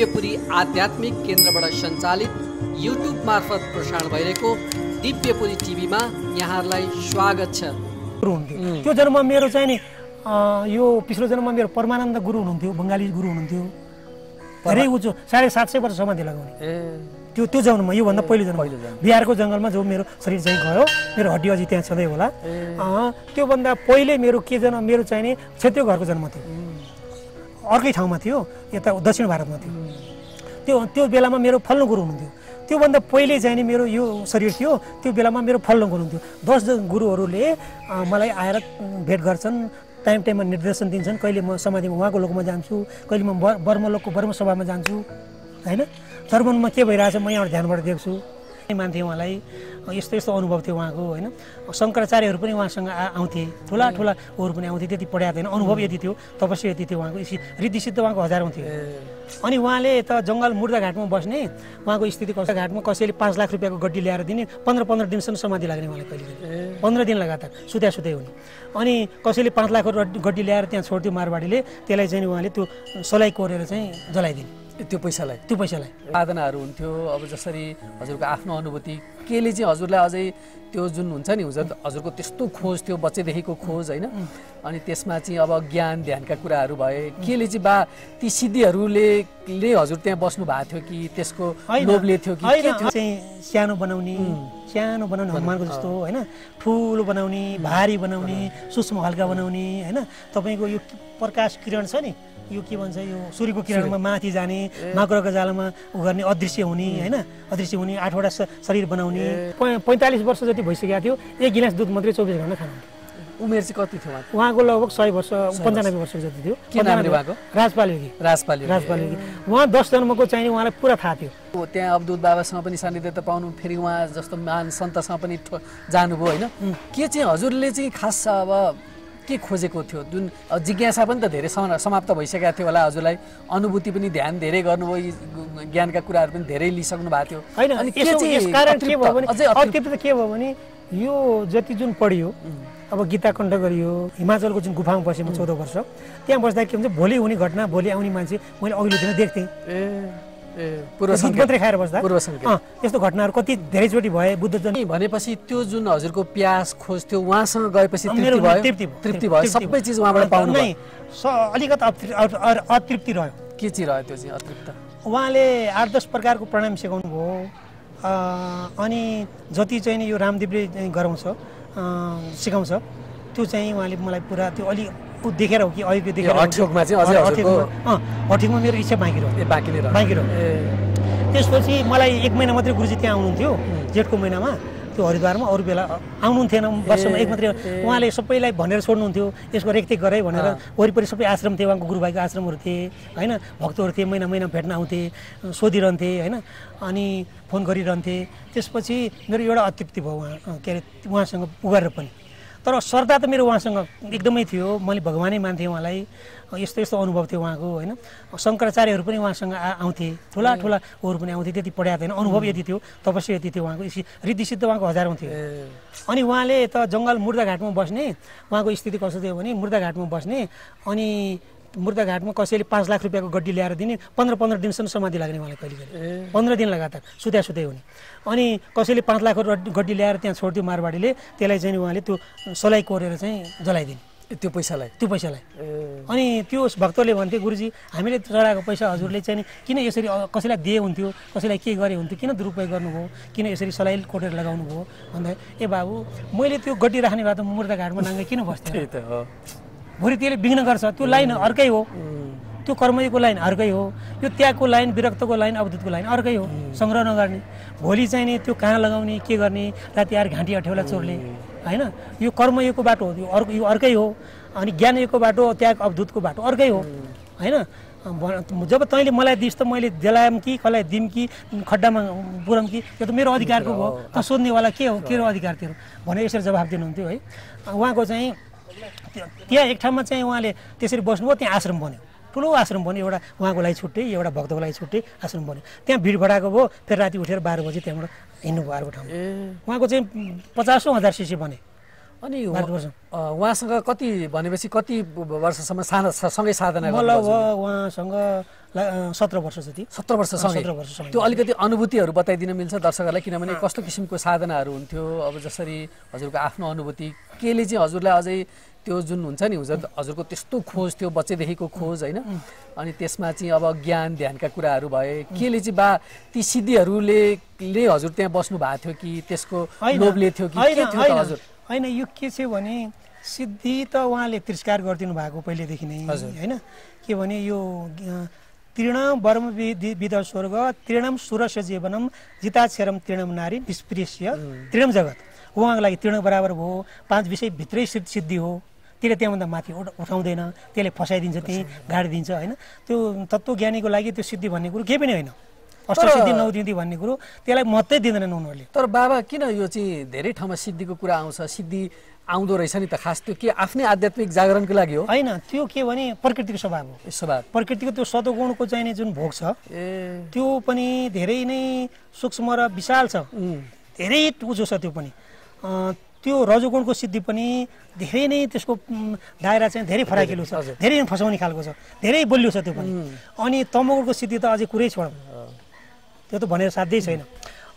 दिव्यपुरी आध्यात्मिक केन्द्रबाट सञ्चालित युट्युब मार्फत प्रसारण भइरहेको दिव्यपुरी टिभीमा यहाँहरूलाई स्वागत छ। त्यो जन्ममा मेरो चाहिँ नि यो पिछलो जन्ममा मेरो परमानन्द गुरु हुनुहुन्थ्यो, बङ्गाली गुरु हुनुहुन्थ्यो। धेरै उच्च 750 वर्ष समाधि लगाउने त्यो जन्ममा, योभन्दा पहिलो जन्म बिहारको जङ्गलमा जो मेरो शरीर चाहिँ गयो, मेरो हड्डी अझै त्यहाँ छँदै होला। त्योभन्दा पहिले मेरो के जन्म, मेरो चाहिँ नि क्षेत्रीय घरको जन्म थियो, अर्कै ठाउँमा थियो, यता दक्षिण भारतमा थियो। त्यो बेलामा मेरो फल्नु गुरु हुनुहुन्थ्यो। त्योभन्दा पहिले चाहिँ नि मेरो यो शरीर थियो, त्यो बेलामा मेरो फल्नु गुरु हुन्थ्यो। 10 गुरुहरूले मलाई आएर भेट गर्छन्, टाइममा निर्देशन दिन्छन्। कहिले म समाधिमा उहाँको लोकमा जान्छु, कहिले म बर्मलोकको बर्मसभामा जान्छु, होइन। तर्बनमा के भइरहेछ म यहाँबाट ध्यानबाट देख्छु। मान्थेँ उहाँलाई, यस्तो यस्तो अनुभव थियो उहाँको, होइन। शङ्कराचार्यहरू पनि उहाँसँग आउँथे, ठुला ठुलाहरू पनि आउँथे। त्यति पढाएको थिएन, अनुभव यति थियो, तपस्या यति थियो उहाँको, ऋद्धिसिद्ध उहाँको हजारौँ थियो। अनि उहाँले त जङ्गल मुर्दाघाटमा बस्ने, उहाँको स्थिति कस्तो, घाटमा कसैले 5 लाख रुपियाँको गड्डी ल्याएर दिने, 15 दिनसम्म समाधि लाग्ने उहाँलाई, कहिले 15 दिन लगातार सुत्दै हुने। अनि कसैले 5 लाखको गड्डी ल्याएर त्यहाँ छोड्थ्यो मारवाडीले, त्यसलाई चाहिँ उहाँले त्यो सलाई कोरेर चाहिँ जलाइदिने त्यो पैसालाई। साधनाहरू हुन्थ्यो। अब जसरी हजुरको आफ्नो अनुभूति केले चाहिँ हजुरलाई अझै त्यो जुन हुन्छ नि, हजुरको त्यस्तो खोज थियो, बच्चैदेखिको खोज, होइन। अनि त्यसमा चाहिँ अब ज्ञान ध्यानका कुराहरू भए, केले चाहिँ ती सिद्धिहरूले हजुर त्यहाँ बस्नु भएको थियो कि त्यसको लोभले थियो कि चाहिँ सानो बनाउने हनुमानको जस्तो, होइन, ठुलो बनाउने, भारी बनाउने, सूक्ष्म हल्का बनाउने, होइन। तपाईँको यो प्रकाश किरण छ नि, यो के भन्छ, यो सूर्यको किरणमा माथि जाने, माकुराको जालमा उ गर्ने, अदृश्य हुने, होइन, अदृश्य हुने, 8वटा शरीर बनाउने। 45 वर्ष जति भइसकेको थियो, 1 गिलास दुध मात्रै 24 घण्टा खानुहुन्थ्यो। उमेर चाहिँ कति थियो उहाँको? लगभग 100 वर्ष, 95 वर्ष जति थियो। राजपाल योगी। उहाँ 10 जन्मको चाहिँ उहाँलाई पुरा थाहा थियो। त्यहाँ अवधूत बाबासँग पनि सान्निध्य पाउनु, फेरि उहाँ जस्तो महान सन्तसँग पनि जानुभयो, होइन। के चाहिँ हजुरले चाहिँ खास अब के खोजेको थियो? जुन जिज्ञासा पनि त धेरै समाप्त भइसकेको थियो होला हजुरलाई, अनुभूति पनि ध्यान धेरै गर्नुभयो, ज्ञानका कुराहरू पनि धेरै लिइसक्नु भएको थियो, होइन। अनि यसकारण के भयो भने, अतिरिक्त के भयो भने, यो जति जुन पढियो, अब गीता कण्ठ गरियो, हिमाचलको जुन गुफामा बसेँ म 14 वर्ष, त्यहाँ बस्दा के हुन्छ, भोलि हुने घटना, भोलि आउने मान्छे मैले अघिल्लो दिन देख्थेँ। मात्रै खाएर बस्दा यस्तो घटनाहरू कति धेरैचोटि भए। बुद्ध जन्म भनेपछि त्यो जुन हजुरको प्यास खोज थियो, उहाँसँग गएपछि तृप्ति भयो, सबै चिज उहाँबाट पाउनु नै। अलिकति अतृप्ति रह्यो। के चाहिँ रह्यो त्यो चाहिँ अतृप्त? उहाँले 8-10 प्रकारको प्राणायाम सिकाउनु भयो। अनि जति चाहिँ नि यो रामदेवले गराउँछ, सिकाउँछ, त्यो चाहिँ उहाँले मलाई पुरा त्यो अलि देखेर हो कि अहिले देखेर हठिकमा मेरो इच्छा बाँकी रह्यो। त्यसपछि मलाई 1 महिना मात्रै गुरुजी त्यहाँ आउनुहुन्थ्यो, जेठको महिनामा, त्यो हरिद्वारमा। अरू बेला आउनुहुन्थेन, वर्षमा 1 मात्रै। उहाँले सबैलाई भनेर छोड्नुहुन्थ्यो, यसको रेखदेख गरे भनेर। वरिपरि सबै आश्रम थिए, उहाँको गुरुभाइको आश्रमहरू थिए, होइन, भक्तहरू थिए, महिना भेट्न आउँथे, सोधिरहन्थे, होइन, अनि फोन गरिरहन्थे। त्यसपछि मेरो एउटा अतृप्ति भयो के अरे उहाँसँग उगारेर पनि। तर श्रद्धा त मेरो उहाँसँग एकदमै थियो, मैले भगवानै मान्थेँ उहाँलाई, यस्तो अनुभव थियो उहाँको, होइन। शङ्कराचार्यहरू पनि उहाँसँग आउँथे, ठुलाठुलाहरू पनि आउँथे। त्यति पढाएको थिएन, अनुभव यति थियो, तपस्या यति थियो उहाँको, ऋद्धिसिद्ध उहाँको हजारौँ थियो। अनि उहाँले त जङ्गल मुर्दाघाटमा बस्ने, उहाँको स्थिति कस्तो थियो भने, मुर्दाघाटमा बस्ने, अनि मुर्दाघाटमा कसैले 5 लाख रुपियाँको गड्डी ल्याएर दिने, 15 दिनसम्म समाधि लाग्ने उहाँलाई, कहिले 15 दिन लगातार सुत्दै हुने। अनि कसैले 5 लाखको गड्डी ल्याएर त्यहाँ छोड्थ्यो मारवाडीले, त्यसलाई चाहिँ उहाँले त्यो सलाई कोरेर चाहिँ जलाइदिने, त्यो पैसालाई। अनि त्यो भक्तले भन्थे, गुरुजी हामीले चढाएको पैसा हजुरले चाहिँ किन यसरी कसैलाई दिए हुन्थ्यो, कसैलाई के गरे हुन्थ्यो, किन दुरुपयोग गर्नुभयो, किन यसरी सलाई कोरेर लगाउनु भयो भन्दा, ए बाबु मैले त्यो गड्डी राख्ने भए त मुर्दाघाटमा नाङ्गे किन बस्थेँ? भोलि त्यसले विघ्न गर्छ। त्यो लाइन अर्कै हो, त्यो कर्मयोगको लाइन अर्कै हो, यो त्यागको लाइन, विरक्तको लाइन, अवधूतको लाइन अर्कै हो। सङ्ग्रह नगर्ने, भोलि चाहिँ नि त्यो कहाँ लगाउने, के गर्ने, राति आएर घाँटी अठेउला चोर्ले, होइन, यो कर्मयोगको बाटो हो, यो अर्कै हो। अनि ज्ञानयोगको बाटो, त्याग अवधूतको बाटो अर्कै हो, होइन। जब तैँले मलाई दिस् त मैले जलायम कि, कसलाई दिम कि, खड्डामा पुरम कि, त्यो त मेरो अधिकारको भयो। त सोध्नेवाला के हो, के अधिकार थियो भनेर यसरी जवाफ दिनुहुन्थ्यो, है। उहाँको चाहिँ त्यहाँ एक ठाउँमा चाहिँ उहाँले त्यसरी बस्नुभयो, त्यहाँ आश्रम बन्यो, ठुलो आश्रम बन्यो, एउटा उहाँको लागि छुट्टै, एउटा भक्तको लागि छुट्टै आश्रम बन्यो। त्यहाँ भिड भडाएको भयो, फेरि राति उठेर 12 बजी त्यहाँबाट हिँड्नुभयो अर्को ठाउँमा। उहाँको चाहिँ 50,000 शिष्य बने। अनि उहाँसँग कति भनेपछि कति वर्षसम्म सँगै साधना गर्नुभयो? मलाई उहाँसँग 17 वर्ष जति। 17 वर्षसँगै। त्यो अलिकति अनुभूतिहरू बताइदिन मिल्छ दर्शकहरूलाई? किनभने कस्तो किसिमको साधनाहरू हुन्थ्यो, अब जसरी हजुरको आफ्नो अनुभूति केले चाहिँ हजुरलाई अझै त्यो जुन हुन्छ नि हजुरको त्यस्तो खोज थियो बच्चैदेखिको खोज होइन, अनि त्यसमा चाहिँ अब ज्ञान ध्यानका कुराहरू भए केले चाहिँ ती सिद्धिहरूले हजुर त्यहाँ बस्नु भएको थियो कि त्यसको लोभले थियो कि के थियो त हजुर? होइन, यो के छ भने सिद्धि त उहाँले तिरस्कार गरिदिनु भएको पहिलेदेखि नै होइन। के भने यो तृणम वर्म विद स्वर्ग तृणम सुरस्य जीवनम जिताक्षरम तृणम नारी निष्प्रेष्य तृणम जगत। उहाँको लागि तृण बराबर भयो, 5 विषय भित्रै सिद्धि हो, त्यसले त्यहाँभन्दा माथि उठाउँदैन, त्यसले फसाइदिन्छ, त्यहीँ गाडिदिन्छ होइन। त्यो तत्त्वज्ञानीको लागि त्यो सिद्धि भन्ने कुरो केही पनि होइन, अष्टसिद्धि 9 सिद्धि भन्ने कुरो त्यसलाई महत्त्वै दिँदैनन् उनीहरूले। तर बाबा किन यो चाहिँ धेरै ठाउँमा सिद्धिको कुरा आउँछ, सिद्धि आउँदो रहेछ नि त, खास त्यो के आफ्नै आध्यात्मिक जागरणको लागि हो? होइन, त्यो के भने प्रकृतिको स्वभाव हो। प्रकृतिको त्यो सत्वगुणको चाहिने जुन भोग छ त्यो पनि धेरै नै सूक्ष्म र विशाल छ, धेरै उजो छ। त्यो पनि त्यो रजोगुणको सिद्धि पनि धेरै नै त्यसको दायरा चाहिँ धेरै फराकिलो छ, धेरै फसाउने खालको छ, धेरै बलियो छ त्यो पनि। अनि तमोगुणको सिद्धि त अझै कुरै छोड, त्यो त भनेर साध्यै छैन।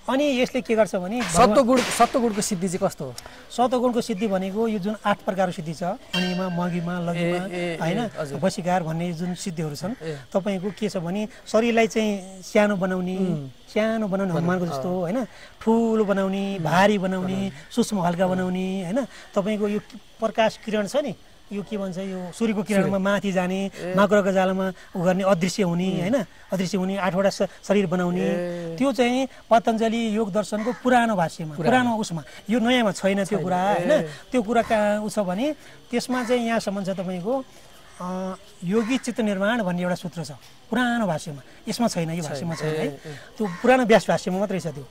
अनि यसले के गर्छ भने सत्वगुणको सिद्धि चाहिँ कस्तो हो? सत्वगुणको सिद्धि भनेको यो जुन 8 प्रकारको सिद्धि छ, अनिमा मगिमा लगिमा होइन वशीकार भन्ने जुन सिद्धिहरू छन्, तपाईँको के छ भने शरीरलाई चाहिँ सानो बनाउने हनुमानको जस्तो होइन, ठुलो बनाउने, भारी बनाउने, सूक्ष्म हल्का बनाउने होइन। तपाईँको यो प्रकाश किरण छ नि, यो के भन्छ, यो सूर्यको किरणमा माथि जाने, माकुराको जालमा उ गर्ने, अदृश्य हुने होइन, अदृश्य हुने 8वटा शरीर बनाउने, त्यो चाहिँ पतञ्जलि योग दर्शनको पुरानो भाष्यमा, पुरानो उसमा, यो नयाँमा छैन त्यो कुरा होइन। त्यो कुरा कहाँ उ छ भने त्यसमा चाहिँ यहाँसम्म छ तपाईँको योगी चित्त निर्माण भन्ने एउटा सूत्र छ पुरानो भाष्यमा, यसमा छैन, यो भाष्यमा छैन है, त्यो पुरानो व्यास भाष्यमा मात्रै छ त्यो।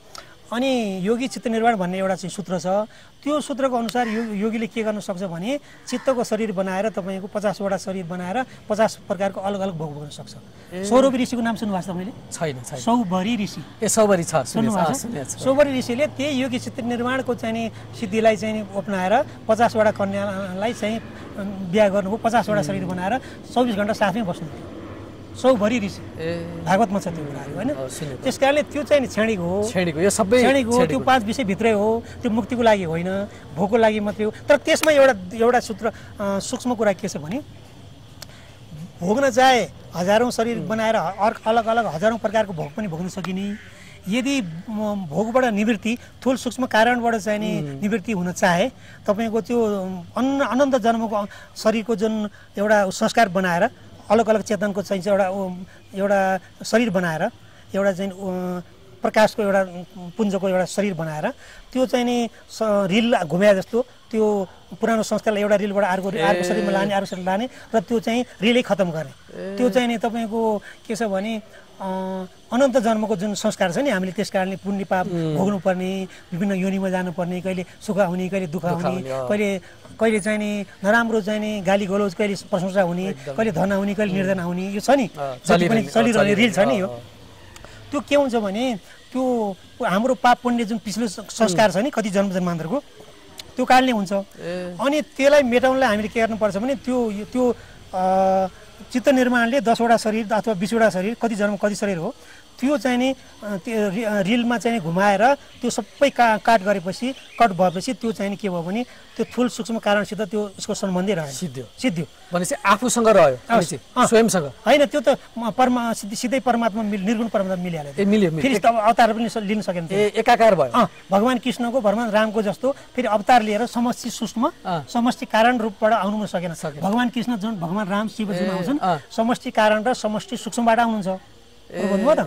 अनि योगी चित्त निर्माण भन्ने एउटा चाहिँ सूत्र छ, त्यो सूत्रको अनुसार योगीले के गर्न सक्छ भने चित्तको शरीर बनाएर तपाईँको 50वटा शरीर बनाएर 50 प्रकारको अलग अलग भोग गर्न सक्छ। सौरभी ऋषिको नाम सुन्नुभएको छ तपाईँले? छैन। सौभरी ऋषि, सौभरी छ, सौभरी ऋषिले त्यही योगी चित्त निर्माणको चाहिँ सिद्धिलाई चाहिँ अपनाएर 50वटा कन्यालाई चाहिँ बिहा गर्नुभयो, 50वटा शरीर बनाएर 24 घण्टा साथमै बस्नुभयो। सौभरी ऋषि भागवतमा छ त्यो कुराहरू होइन। त्यस कारणले त्यो चाहिँ क्षणिक हो, यो सबै क्षणिक हो, त्यो 5 विषय भित्रै हो, त्यो मुक्तिको लागि होइन, भोगको लागि मात्रै हो। तर त्यसमा एउटा सूत्र सूक्ष्म कुरा के छ भने भोग्न चाहे हजारौँ शरीर बनाएर अलग अलग हजारौँ प्रकारको भोग पनि भोग्न सकिने, यदि भोगबाट निवृत्ति थुल सूक्ष्म कारणबाट चाहिँ नि निवृत्ति हुन चाहे तपाईँको त्यो अनन्त जन्मको शरीरको जुन एउटा संस्कार बनाएर अलग अलग चेतनको चाहिँ एउटा शरीर बनाएर एउटा चाहिँ प्रकाशको एउटा पुञ्जको एउटा शरीर बनाएर त्यो चाहिँ नि रिल घुमाए जस्तो त्यो पुरानो संस्कारलाई एउटा रिलबाट अर्को शरीरमा लाने, अर्को शरीर लाने र त्यो चाहिँ रिलै खत्म गर्ने। त्यो चाहिँ नि तपाईँको के छ भने अनन्त जन्मको जुन संस्कार छ नि, हामीले त्यस कारणले पुण्य पाप भोग्नुपर्ने, विभिन्न योनिमा जानुपर्ने, कहिले सुख हुने, कहिले दुःख हुने, कहिले चाहिँ नि नराम्रो चाहिँ नि गाली गलोज, कहिले प्रशंसा हुने, कहिले धन हुने, कहिले निर्धन हुने, यो छ नि जति पनि चलिरहने रिल छ नि। यो त्यो के हुन्छ भने त्यो हाम्रो पाप पुण्य जुन पिछलो संस्कार छ नि कति जन्मान्तरको, त्यो कारणले हुन्छ। अनि त्यसलाई मेटाउनलाई हामीले के गर्नुपर्छ भने त्यो चित्त निर्माणले 10वटा शरीर अथवा 20वटा शरीर, कति जन्म कति शरीर हो, त्यो चाहिँ नि रिलमा चाहिँ घुमाएर त्यो सबै काट गरेपछि, कट भएपछि त्यो चाहिँ नि के भयो भने त्यो थुल सूक्ष्म कारणसित त्यो उसको सम्बन्धै रह्यो, सिद्धियो भनेपछि आफूसँग रह्यो, स्वयंसँग होइन। त्यो त सिधै परमात्मा निर्गुण परमात्मा मिलिहाल्यो, फेरि अवतार पनि लिन सकेन, एकाकार भयो। भगवान कृष्णको भगवान रामको जस्तो फेरि अवतार लिएर समष्टि सूक्ष्म समष्टि कारण रूपबाट आउनु सकेन। भगवान कृष्ण जुन भगवान राम शिव जुन आउँछन् समष्टि कारण र समष्टि सूक्ष्मबाट आउनुहुन्छ। भन्नुभयो त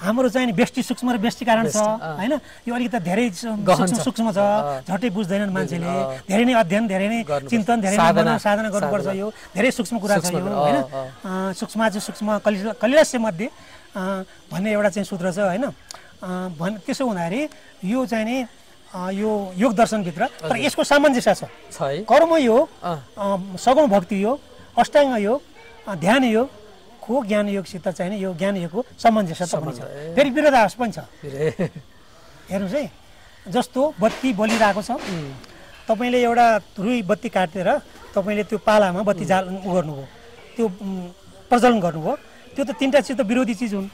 हाम्रो चाहिँ व्यष्टि सूक्ष्म र व्यष्टि कारण छ होइन। यो अलिकति धेरै सूक्ष्म छ, झट्टै बुझ्दैनन् मान्छेले, धेरै नै अध्ययन, धेरै नै चिन्तन, धेरै नै साधना गर्नुपर्छ। यो धेरै सूक्ष्म कुरा छ यो होइन। सूक्ष्म चाहिँ सूक्ष्म कलिलस्य मध्ये भन्ने एउटा चाहिँ सूत्र छ होइन। त्यसो हुँदाखेरि यो चाहिँ नि यो योग दर्शनभित्र तर यसको सामञ्जस्य छ। कर्म योग, सगुण भक्ति योग, अष्टाङ्ग योग, ध्यान योग को ज्ञान योगसित चाहिँ यो ज्ञान योगको सामञ्जस्य पनि छ, फेरि विरोधाभास पनि छ। हेर्नुहोस् है, जस्तो बत्ती बलिरहेको छ, तपाईँले एउटा रुई बत्ती काटेर तपाईँले त्यो पालामा बत्ती जाल गर्नुभयो, त्यो प्रज्वलन गर्नुभयो, त्यो त तिनवटा चिज त विरोधी चिज हुन्,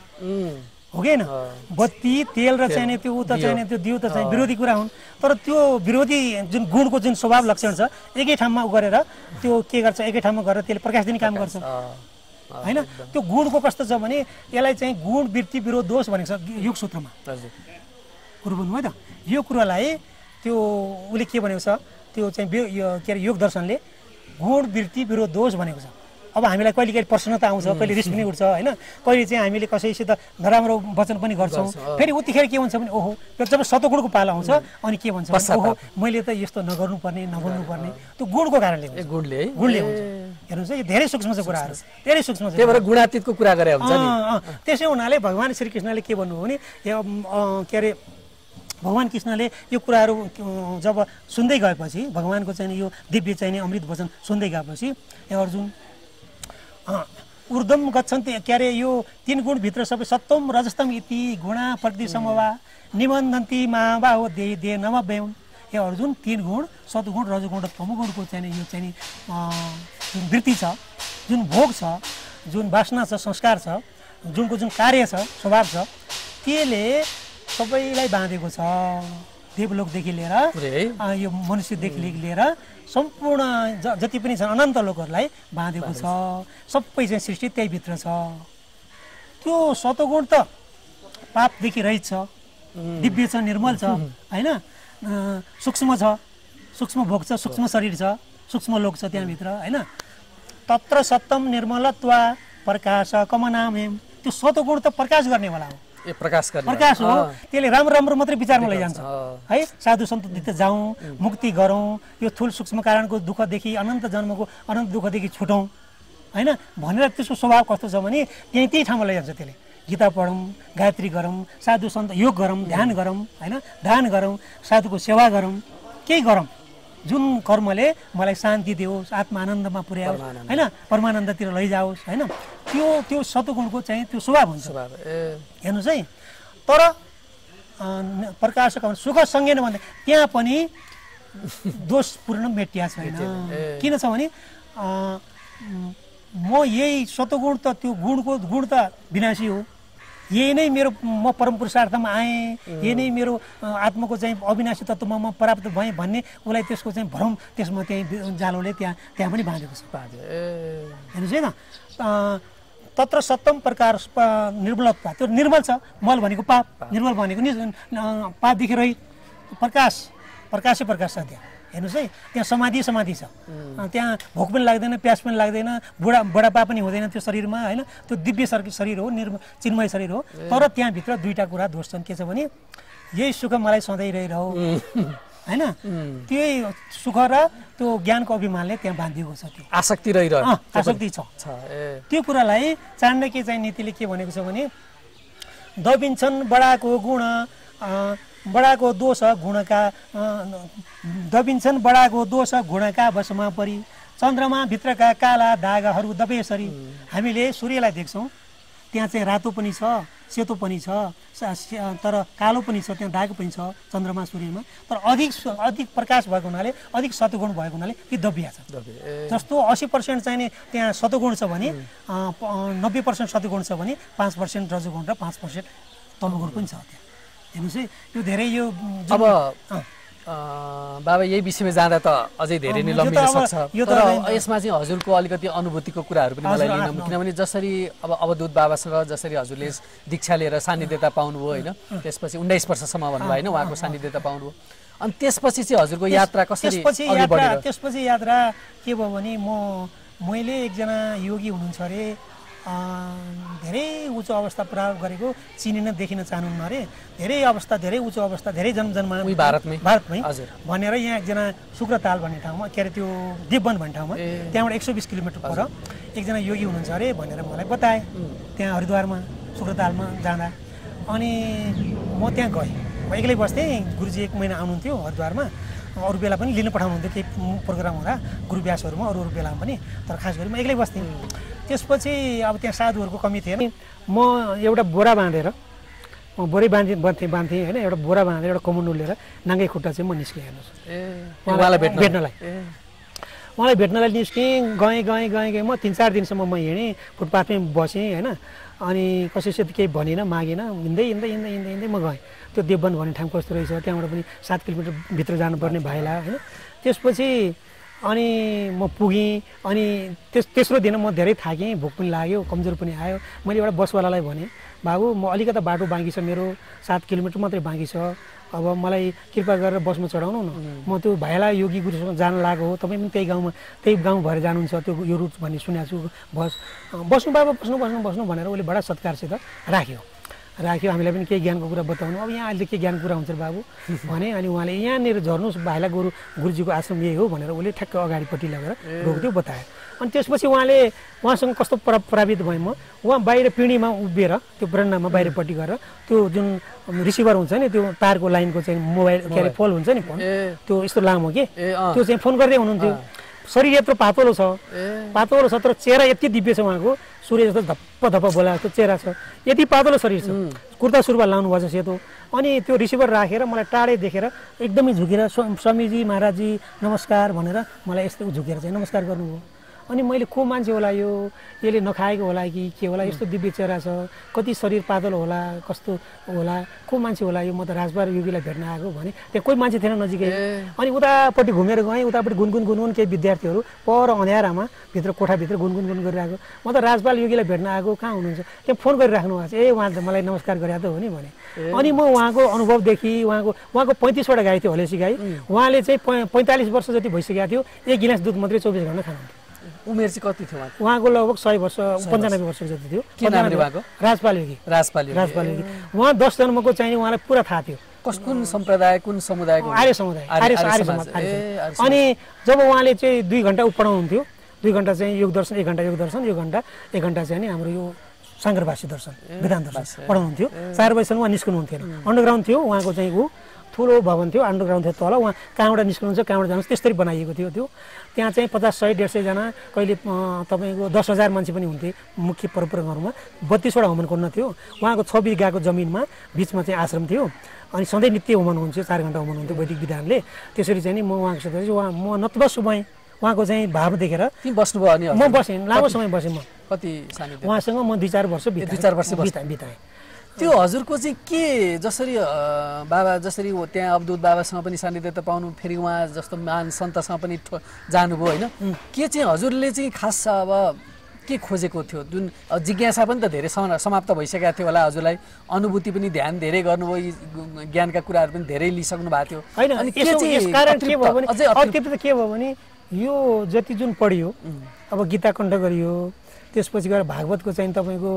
हो कि होइन? बत्ती, तेल र चाहिने त्यो उता चाहिने त्यो दियो त चाहिँ विरोधी कुरा हुन्। तर त्यो विरोधी जुन गुणको जुन स्वभाव लक्षण छ एकै ठाउँमा गरेर त्यो के गर्छ, एकै ठाउँमा गरेर त्यसले प्रकाश दिने काम गर्छ होइन? त्यो गुणको कस्तो छ भने यसलाई चाहिँ गुण वृत्ति विरोध दोष भनेको छ योग सूत्रमा। कुरो बुझ्नु है त? यो कुरालाई त्यो उसले के भनेको छ, त्यो चाहिँ के अरे योग दर्शनले गुण वृत्ति विरोध दोष भनेको छ। अब हामीलाई कहिले कहिले प्रसन्नता आउँछ, कहिले रिस पनि उठ्छ होइन, कहिले चाहिँ हामीले कसैसित नराम्रो वचन पनि गर्छौँ, फेरि उतिखेर के हुन्छ भने ओहो जब सतगुणको पाला आउँछ अनि के भन्छ ओहो मैले त यस्तो नगर्नुपर्ने नबोल्नुपर्ने, त्यो गुणको कारणले गुणले हुन्छ। हेर्नुहोस् है, यो धेरै सूक्ष्म छ कुराहरू, धेरै सूक्ष्म छ। त्यही भएर गुणातीतको कुरा गरे हुन्छ नि। त्यसै हुनाले भगवान् श्रीकृष्णले के भन्नुभयो भने के अरे भगवान् कृष्णले यो कुराहरू जब सुन्दै गएपछि, भगवान्को चाहिँ यो दिव्य चाहिँ अमृत वचन सुन्दै गएपछि अर्जुन ऊर्ध्वम गच्छन्ति, के अरे यो 3 गुणभित्र सबै सत्वम रजस्तम इति गुणा प्रकृति समवा निबन्धन्ति महाबाहो देहि देह नमव्यम। हे अर्जुन 3 गुण सत्गुण रजगुण र तमगुणको चाहिँ यो चाहिँ जुन वृत्ति छ, जुन भोग छ, जुन वासना छ, संस्कार छ, जुनको जुन कार्य छ, स्वभाव छ, त्यसले सबैलाई बाँधेको छ। देवलोकदेखि लिएर यो मनुष्यदेखि लिएर सम्पूर्ण जति पनि छन् अनन्त लोकहरूलाई बाँधेको छ। सबै चाहिँ सृष्टि त्यही भित्र छ। त्यो सतगुण त पापदेखि रहित छ, दिव्य छ, निर्मल छ होइन, सूक्ष्म छ, सूक्ष्म भोग छ, सूक्ष्म शरीर छ, सूक्ष्म लोक छ त्यहाँभित्र होइन। तत्र सत्यम निर्मलत्वा प्रकाश कमनामेम। त्यो सतगुण त प्रकाश गर्नेवाला हो, प्रकाश हो। त्यसले राम्रो राम्रो मात्रै विचारमा लैजान्छ है। साधु सन्ततिर जाउँ, मुक्ति गरौँ, यो थुल सूक्ष्म कारणको दुःखदेखि अनन्त जन्मको अनन्त दुःखदेखि छुटौँ होइन भनेर त्यसको स्वभाव कस्तो छ भने त्यही ठाउँमा लैजान्छ। त्यसले गीता पढौँ, गायत्री गरौँ, साधु सन्त योग गरौँ, ध्यान गरौँ होइन, दान गरौँ, साधुको सेवा गरौँ, केही गरौँ जुन कर्मले मलाई शान्ति दियोस्, आत्मा आनन्दमा पुर्याओस् होइन, परमानन्दतिर लैजाओस् होइन। त्यो सतगुणको चाहिँ त्यो स्वभाव हुन्छ। हेर्नुहोस् है, तर प्रकाशको सुख सँगै भन्दा त्यहाँ पनि दोषपूर्ण मेटिया छैन। किन छ भने म यही सतगुण त त्यो गुण त विनाशी हो, यही नै मेरो म परम पुरुषार्थमा आएँ, यही नै मेरो आत्माको चाहिँ अविनाशी तत्त्वमा म प्राप्त भएँ भन्ने उसलाई त्यसको चाहिँ भ्रम त्यसमा त्यही जालोले त्यहाँ पनि बाँधेको छ। हेर्नुहोस् है न, तत्र सत्यम प्रकार निर्मलत्व, त्यो निर्मल छ। मल भनेको पाप, निर्मल भनेको पापदेखि रहित, प्रकाशै प्रकाश छ त्यहाँ। हेर्नुहोस् है, त्यहाँ समाधि छ, त्यहाँ भोक पनि लाग्दैन, प्यास पनि लाग्दैन, बुढापा पनि हुँदैन त्यो शरीरमा होइन। त्यो दिव्य शरीर हो, चिन्मय शरीर हो। तर त्यहाँभित्र दुईवटा कुरा दोष छन्। के छ भने यही सुख मलाई सधैँ रहिरहो होइन, त्यही सुख र त्यो ज्ञानको अभिमानले त्यहाँ बाँधिएको छ। त्यो आसक्ति रहिरह्यो, आसक्ति छ। त्यो कुरालाई चाण्डके चाहिँ नीतिले के भनेको छ भने दबिन्छन् बडाको गुण बडाको दोष गुणका, दबिन्छन् बडाको दोष गुणका वशमा परि चन्द्रमा भित्रका काला दागहरू दबेसरी। हामीले सूर्यलाई देख्छौँ, त्यहाँ चाहिँ रातो पनि छ, सेतो पनि छ, तर कालो पनि छ, त्यहाँ दाग पनि छ चन्द्रमा सूर्यमा। तर अधिक प्रकाश भएको हुनाले, अधिक सतगुण भएको हुनाले ती दबिया छ। जस्तो 80% चाहिँ त्यहाँ सतगुण छ भने 90% सतगुण छ भने 5% रजगुण र 5% तमगुण पनि छ त्यहाँ। हेर्नुहोस् है, यो धेरै यो अब बाबा यही विषयमा जाँदा त अझै धेरै नै लम्बिन सक्छ। तर यसमा चाहिँ हजुरको अलिकति अनुभूतिको कुराहरू पनि मलाई लिन, किनभने जसरी अब अवधूत बाबासँग जसरी हजुरले दीक्षा लिएर सान्निध्यता पाउनुभयो होइन, त्यसपछि 19 वर्षसम्म भन्नुभयो होइन उहाँको सान्निध्यता पाउनुभयो, अनि त्यसपछि चाहिँ हजुरको यात्रा कसरी अघि बढ्यो? त्यसपछि यात्रा के भयो भने मैले एकजना योगी हुनुहुन्छ अरे, धेरै उच्च अवस्था प्राप्त गरेको चिनिन देखिन चाहनुहुन्न अरे, धेरै उच्च अवस्था धेरै जन्ममा भारतमै भनेर यहाँ एकजना शुक्रताल भन्ने ठाउँमा, के अरे त्यो देववन भन्ने ठाउँमा, त्यहाँबाट 120 किलोमिटर पर एकजना योगी हुनुहुन्छ अरे भनेर मलाई बताए। त्यहाँ हरिद्वारमा शुक्रतालमा जाँदा अनि म त्यहाँ गएँ, म एक्लै बस्थेँ। गुरुजी 1 महिना आउनुहुन्थ्यो हरिद्वारमा, अरू बेला पनि लिन पठाउनुहुन्थ्यो केही प्रोग्राम हुँदा गुरु व्यासहरूमा, अरू बेलामा पनि, तर खास गरी म एक्लै बस्थेँ। त्यसपछि अब त्यहाँ साधुहरूको कमी थिएन, म एउटा बोरा बाँधेर म बोरै बाँध्थेँ होइन एउटा बोरा बाँधेर एउटा कमुन्डो लिएर नाङ्गै खुट्टा चाहिँ म निस्केँ हेर्नुहोस् उहाँलाई भेट्नलाई निस्केँ गएँ म 3-4 दिनसम्म म हिँडेँ फुटपाथमै बसेँ होइन अनि कसैसित केही भनिनँ मागिनँ हिँड्दै म गएँ त्यो देववन भन्ने ठाउँ कस्तो रहेछ त्यहाँबाट पनि 7 किलोमिटर भित्र जानुपर्ने भएला होइन त्यसपछि अनि म पुगेँ अनि तेस्रो दिन म धेरै थाकेँ भोक पनि लाग्यो कमजोर पनि आयो मैले एउटा बसवालालाई भनेँ बाबु म अलिकता बाटो बाँकी छ मेरो 7 किलोमिटर मात्रै बाँकी छ अब मलाई कृपा गरेर बसमा चढाउनु न म त्यो भाइला योगी गुरुसँग जान लागेको हो तपाईँ पनि त्यही गाउँ भएर जानुहुन्छ त्यो यो रुट भन्ने सुनेको छु बस्नु बाबा बस्नु भनेर उसले बडा सत्कारसित राख्यो हामीलाई पनि केही ज्ञानको कुरा बताउनु अब यहाँ अहिले के ज्ञानको कुरा हुन्छ बाबु भने अनि उहाँले यहाँनिर झर्नुहोस् भाइला गुरुजीको आश्रम यही हो भनेर उसले ठ्याक्क अगाडिपट्टि लगेर रोकिदियो बतायो अनि त्यसपछि उहाँसँग कस्तो प्रभावित भएँ म उहाँ बाहिर पिँढीमा उभिएर त्यो बरन्डामा बाहिरपट्टि गएर त्यो जुन रिसिभर हुन्छ नि त्यो तारको लाइनको चाहिँ मोबाइल के अरे पोल हुन्छ नि फोन त्यो यस्तो लामो के त्यो चाहिँ फोन गर्दै हुनुहुन्थ्यो शरीर यत्रो पातलो छ तर चेहरा यति दिव्य छ उहाँको सूर्य जस्तो धप्प बोला जस्तो चेहरा छ यति पातलो शरीर छ कुर्ता सुरुवाल लाउनु भएको छ सेतो अनि त्यो रिसिभर राखेर मलाई टाढै देखेर एकदमै झुकेर स्वामीजी महाराजजी नमस्कार भनेर मलाई यस्तो झुकेर चाहिँ नमस्कार गर्नुभयो अनि मैले को मान्छे होला यो यसले नखाएको होला कि के होला यस्तो दिव्य चेहरा छ कति शरीर पातलो होला कस्तो होला को मान्छे होला यो म त राजबार योगीलाई भेट्न आएको भने त्यहाँ कोही मान्छे थिएन नजिकै अनि उतापट्टि घुमेर गएँ उतापट्टि गुनगुन केही विद्यार्थीहरू पर अँध्यारामा भित्र कोठाभित्र गुनगुन गरिरहेको म त राजपाल योगीलाई भेट्न आएको कहाँ हुनुहुन्छ त्यहाँ फोन गरिराख्नु भएको छ उहाँ त मलाई नमस्कार गरे त हो नि भने अनि म उहाँको अनुभवदेखि उहाँको 35वटा गाई थियो हलेसी गाई उहाँले चाहिँ 45 वर्ष जति भइसकेको थियो 1 गिलास दुध मात्रै 24 घण्टा खानुहुन्थ्यो उमेर चाहिँ कति थियो उहाँको लगभग 100 वर्ष 95 वर्ष जति थियो राजपाल योगी उहाँ 10 जन्मको चाहिँ उहाँलाई पुरा थाहा थियो कुन सम्प्रदाय कुन समुदायको आर्य समाज अनि जब उहाँले चाहिँ 2 घण्टा पढाउनुहुन्थ्यो 2 घण्टा चाहिँ योग दर्शन 1 घण्टा योग दर्शन 1 घण्टा चाहिँ नि हाम्रो यो साङ्गरभाष्य दर्शन वेदान्त दर्शन पढाउनुहुन्थ्यो 4 बजीसम्म उहाँ निस्कनुहुन्थेन अन्डरग्राउन्ड थियो उहाँको चाहिँ ऊ ठुलो भवन थियो अन्डरग्राउन्ड थियो तल उहाँ कहाँबाट निस्कनुहुन्छ कहाँबाट जानुहोस् त्यसरी बनाइएको थियो त्यो त्यहाँ चाहिँ 50 100 150 जना कहिले तपाईँको 10,000 मान्छे पनि हुन्थे मुख्य परम्पराहरूमा 32वटा होमन कुण्ड थियो उहाँको 6 बिघाको जमिनमा बिचमा चाहिँ आश्रम थियो अनि सधैँ नित्य होमन हुन्थ्यो 4 घण्टा होमन हुन्थ्यो वैदिक विधानले त्यसरी चाहिँ नि म उहाँको साथ म नतबस्सु भएँ उहाँको चाहिँ भाव देखेर बस्नुभयो अनि म बसेँ लामो समय बसेँ म कति सानो उहाँसँग म 2-4 वर्ष बिताएँ त्यो हजुरको चाहिँ के जसरी बाबा जसरी त्यहाँ अवधूत बाबासँग पनि सान्निध्यता पाउनु फेरि उहाँ जस्तो महान सन्तसँग पनि जानुभयो होइन के चाहिँ हजुरले चाहिँ खास अब के खोजेको थियो जुन जिज्ञासा पनि त धेरै समाप्त भइसकेको थियो होला हजुरलाई अनुभूति पनि ध्यान धेरै गर्नुभयो ज्ञानका कुराहरू पनि धेरै लिइसक्नु भएको थियो होइन अनि यसकारण के भयो भने यो जति जुन पढियो अब गीता कण्ठ गरियो त्यसपछि गएर भागवतको चाहिँ तपाईँको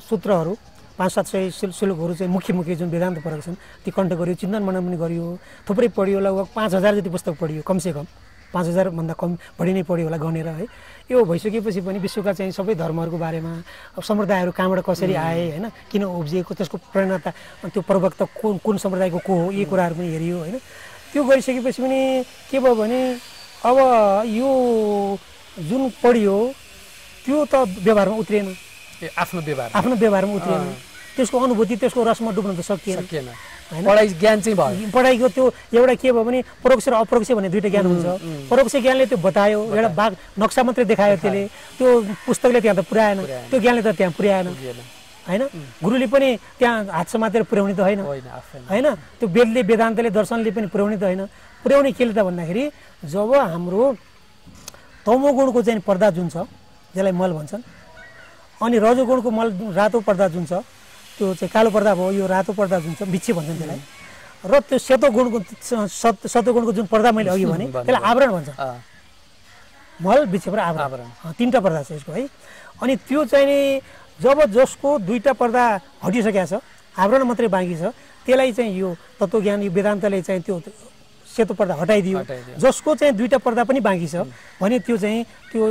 सूत्रहरू 500-700 श्लोकहरू चाहिँ मुख्य जुन वेदान्त परेको छन् ती कण्ठ गरियो चिन्तन मनन पनि गरियो थुप्रै पढियो लगभग 5000 जति पुस्तक पढियो कमसेकम 5000 भन्दा कम बढी नै पढ्यो होला गनेर है यो भइसकेपछि पनि विश्वका चाहिँ सबै धर्महरूको बारेमा सम्प्रदायहरू कहाँबाट कसरी आए होइन किन उब्जिएको त्यसको प्रेरणा त्यो प्रवक्ता कुन सम्प्रदायको को हो यी कुराहरू पनि हेरियो होइन त्यो गरिसकेपछि पनि के भयो भने अब यो जुन पढियो त्यो त व्यवहारमा उत्रिएन आफ्नो व्यवहारमा उत्रिएन त्यसको अनुभूति त्यसको रसमा डुब्न त सकिएन पढाइ ज्ञान चाहिँ भयो पढाइको त्यो एउटा के भयो भने परोक्ष र अपरोक्ष भन्ने दुईटा ज्ञान हुन्छ परोक्ष ज्ञानले त्यो बतायो एउटा बाघ नक्सा मात्रै देखायो त्यसले त्यो पुस्तकले त्यहाँ त पुर्याएन त्यो ज्ञानले त त्यहाँ पुर्याएन होइन गुरुले पनि त्यहाँ हात समातेर पुर्याउने त होइन होइन त्यो वेदले वेदान्तले दर्शनले पनि पुर्याउने त होइन पुर्याउने के त भन्दाखेरि जब हाम्रो तमोगुणको चाहिँ पर्दा जुन छ जसलाई मल भन्छन् अनि रजोगुणको मल रातो पर्दा जुन छ त्यो चाहिँ कालो पर्दा भयो यो रातो पर्दा जुन छ बिच्छे भन्छन् त्यसलाई र त्यो सेतो गुणको जुन पर्दा मैले अघि भने त्यसलाई आवरण भन्छ मल बिच्छे र आवरण 3टा पर्दा छ यसको है अनि त्यो चाहिँ नि जब जसको 2टा पर्दा हटिसकेको छ आवरण मात्रै बाँकी छ त्यसलाई चाहिँ यो तत्त्वज्ञान यो वेदान्तले चाहिँ त्यो सेतो पर्दा हटाइदियो जसको चाहिँ 2टा पर्दा पनि बाँकी छ भने त्यो चाहिँ त्यो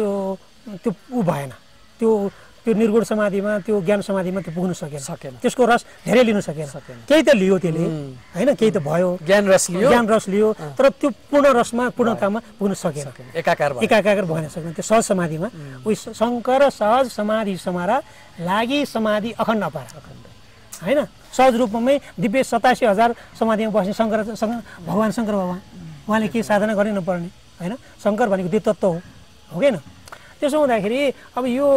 उ भएन त्यो निर्गुण समाधिमा त्यो ज्ञान समाधिमा त्यो पुग्न सकेन त्यसको रस धेरै लिन सकेन केही त लियो त्यसले हैन केही त भयो ज्ञान रस लियो तर त्यो पूर्ण रसमा पूर्णतामा पुग्न सकेन एकाकार भएन सकेन त्यो सहज समाधिमा उही शङ्कर सहज समाधि समारा लागि समाधि अखण्ड अपार हैन सहज रूपमै दिव्य 87,000 समाधिमा बस्ने भगवान शङ्कर बाबा उहाँले के साधना गर्नै नपर्ने होइन शङ्कर भनेको त्यो तत्त्व हो होइन त्यसो हुँदाखेरि अब यो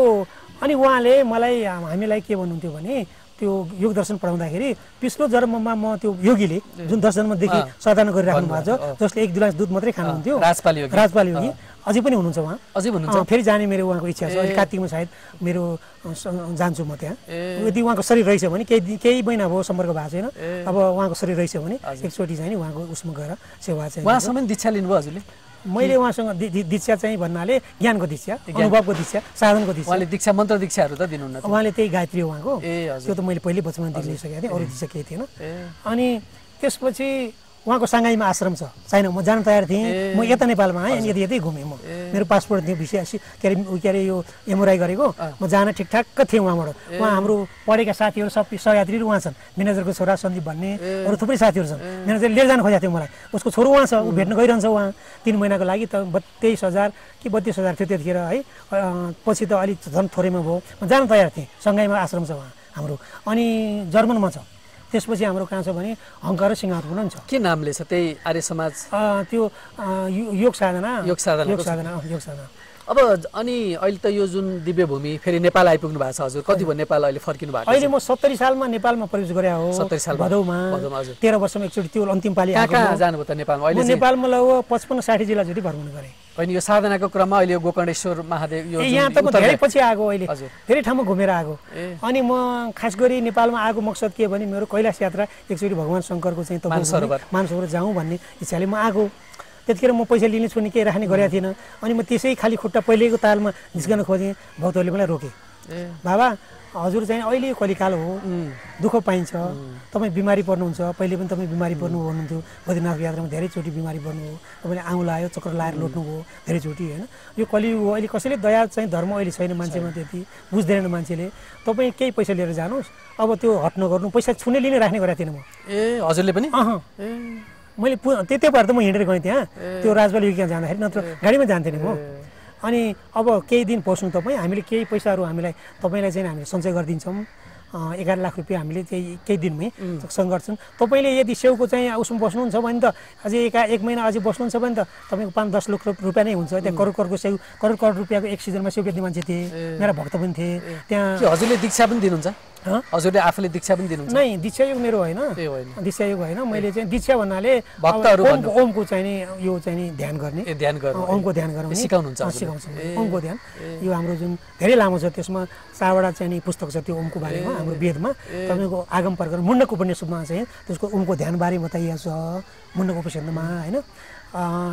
अनि उहाँले मलाई हामीलाई के भन्नुहुन्थ्यो भने त्यो योग दर्शन पढाउँदाखेरि पिछलो जन्ममा म त्यो योगीले जुन 10 जन्मदेखि साधना गरिराख्नु भएको छ जसले 1 गिलास दुध मात्रै खानुहुन्थ्यो राजपाल योगी अझै पनि हुनुहुन्छ उहाँ अझै हुनुहुन्छ फेरि जाने मेरो उहाँको इच्छा छ अहिले कार्तिकमा सायद मेरो जान्छु म त्यहाँ यदि उहाँको शरीर रहेछ भने केही महिना भयो सम्पर्क भएको छैन अब उहाँको शरीर रहेछ भने एकचोटि चाहिँ नि उहाँको उसमा गएर सेवा चाहिँ उहाँसँग दीक्षा लिनुभयो हजुरले मैले उहाँसँग दीक्षा चाहिँ भन्नाले ज्ञानको दीक्षा अनुभवको दीक्षा साधनको दीक्षा उहाँले दीक्षा मन्त्र दीक्षाहरू त दिनुहुन्न उहाँले त्यही गायत्री हो उहाँको त्यो त मैले पहिले बचपनदेखि लिइसकेको थिएँ अरू दीक्षा केही थिएन अनि त्यसपछि उहाँको साङ्घाईमा आश्रम छ चाइना म जान तयार थिएँ म यता नेपालमा आएँ अनि यति घुमेँ म मेरो पासपोर्ट थियो भिसा के अरे यो एमआरआई गरेको म जान ठिकठाक थिएँ उहाँबाट उहाँ हाम्रो पढेका साथीहरू सब सहयात्रीहरू उहाँ छन् म्यानेजरको छोरा सन्दीप भन्ने अरू थुप्रै साथीहरू छन् म्यानेजर लिएर जान खोजेको थियो मलाई उसको छोरो उहाँ छ ऊ भेट्न गइरहन्छ उहाँ 3 महिनाको लागि त 23,000 कि 32,000 थियो त्यतिखेर है पछि त अलिक झन् थोरैमा भयो म जान तयार थिएँ सङ्घाईमा आश्रम छ उहाँ हाम्रो अनि जर्मनमा छ त्यसपछि हाम्रो कहाँ छ भने हङकङ र सिङ्गापुर पनि छ के नामले छ त्यही आर्य समाज त्यो योग साधना अब अनि अहिले त यो जुन दिव्य भूमि फेरि नेपाल आइपुग्नु भएको छ हजुर कति भयो नेपाल अहिले फर्किनु भएको अहिले म 70 सालमा नेपालमा प्रवेश गरे हो 70 साल भदौमा 13 वर्षमा एकचोटि त्यो अन्तिम पाली आएको कहाँ जानुभयो त नेपालमा अहिले नेपालमा लगभग 55-60 जिल्ला जति भ्रमण गरे होइन यो साधनाको क्रममा अहिले गोकर्णेश्वर महादेव यो यहाँ त म धेरै पछि आएको अहिले धेरै ठाउँमा घुमेर आएको अनि म खास गरी नेपालमा आएको मकसद के भने मेरो कैलाश यात्रा एकचोटि भगवान शङ्करको चाहिँ मानसरोवर जाउँ भन्ने इच्छाले म आएको त्यतिखेर म पैसा लिने छुने केही राख्ने गरेको थिएन अनि म त्यसै खाली खुट्टा पहिलेको तालमा निस्कन खोजेँ भक्तहरूले मलाई रोके बाबा हजुर चाहिँ अहिले कलिकाल हो दुःख पाइन्छ तपाईँ बिमारी पर्नुहुन्छ पहिले पनि तपाईँ बिमारी पर्नु भन्नुहुन्थ्यो बद्रीनाथ यात्रामा धेरैचोटि बिमारी पर्नुभयो तपाईँले आउँला आयो चक्कर लाएर लौट्नुभयो धेरैचोटि होइन यो कलियुग हो अहिले कसैले दया चाहिँ धर्म अहिले छैन मान्छेमा त्यति बुझ्दैन मान्छेले तपाईँ केही पैसा लिएर जानुहोस् अब त्यो हट नगर्नु पैसा छुने लिने राख्ने गरेको थिएन म हजुरले पनि मैले त्यही भएर त म हिँडेर गएँ त्यहाँ त्यो राजपाल योगी जाँदाखेरि नत्र गाडीमा जान्थेँ नि म अनि अब केही दिन पस्नु तपाईँ हामीले केही पैसाहरू हामीलाई तपाईँलाई चाहिँ हामीले सञ्चय गरिदिन्छौँ 11 लाख रुपियाँ हामीले चाहिँ केही दिनमै सङ्घर्षण तपाईँले यदि सेउको चाहिँ उसमा बस्नुहुन्छ भने त अझै एक महिना अझै बस्नुहुन्छ भने त तपाईँको 5-10 लाख रुपियाँ नै हुन्छ त्यहाँ करोडको सेउ करोड रुपियाँको एक सिजनमा सेउ बेच्ने मान्छे थिए मेरा भक्त पनि थिए त्यहाँ हजुरले दीक्षा पनि दिनुहुन्छ हजुरले आफूले दीक्षा पनि दिनुहुन्छ नै दीक्षा योग मेरो होइन दीक्षा योग होइन मैले चाहिँ दीक्षा भन्नाले ओमको चाहिँ नि यो चाहिँ नि ध्यान गर्ने ओमको ध्यान गर्ने सिकाउनुहुन्छ ओमको ध्यान यो हाम्रो जुन धेरै लामो छ त्यसमा 4वटा चाहिँ नि पुस्तक छ त्यो ओमको बारेमा हाम्रो वेदमा तपाईँको आगम प्रकरण मुण्डक उपनिषदमा चाहिँ त्यसको ओमको ध्यान बारे बताइएको छ मुण्डक उपनिषदमा होइन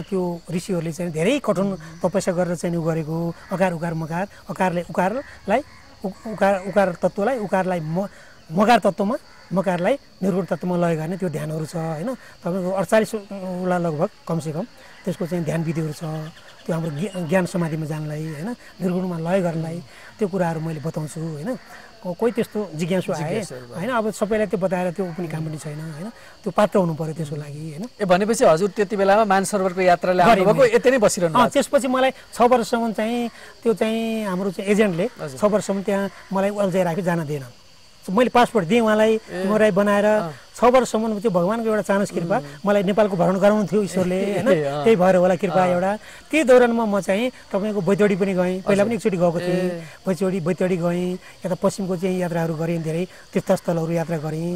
त्यो ऋषिहरूले चाहिँ धेरै कठोर तपस्या गरेर चाहिँ गरेको अकार उकार मकार उकारलाई उकार तत्त्वलाई उकारलाई मकार तत्त्वमा मकारलाई निर्गुण तत्त्वमा लय गर्ने त्यो ध्यानहरू छ होइन तपाईँको 48 वटा लगभग कमसेकम त्यसको चाहिँ ध्यान विधिहरू छ त्यो हाम्रो ज्ञान समाधिमा जानलाई होइन निर्गुणमा लय गर्नलाई त्यो कुराहरू मैले बताउँछु होइन कोही त्यस्तो जिज्ञासु आए होइन अब सबैलाई त्यो बताएर त्यो पनि काम पनि छैन होइन त्यो पात्र हुनु पर्यो त्यसको लागि होइन भनेपछि हजुर त्यति बेलामा मानसरोवरको यात्राले आउनुभएको यतै नै बसिरहनु त्यसपछि मलाई 6 वर्षसम्म चाहिँ त्यो चाहिँ हाम्रो चाहिँ एजेन्टले 6 वर्षसम्म त्यहाँ मलाई अल्झाइ राख्यो जान दिएन मैले पासपोर्ट दिएँ उहाँलाई एमआरआई बनाएर 6 वर्षसम्म त्यो भगवानको एउटा चानस कृपा मलाई नेपालको भ्रमण गराउनु थियो ईश्वरले होइन त्यही भएर होला कृपा एउटा त्यही दौरानमा म चाहिँ तपाईँको बैतडी पनि गएँ पहिला पनि एकचोटि गएको थिएँ बैतडी गएँ यता पश्चिमको चाहिँ यात्राहरू गरेँ धेरै तीर्थस्थलहरू यात्रा गरेँ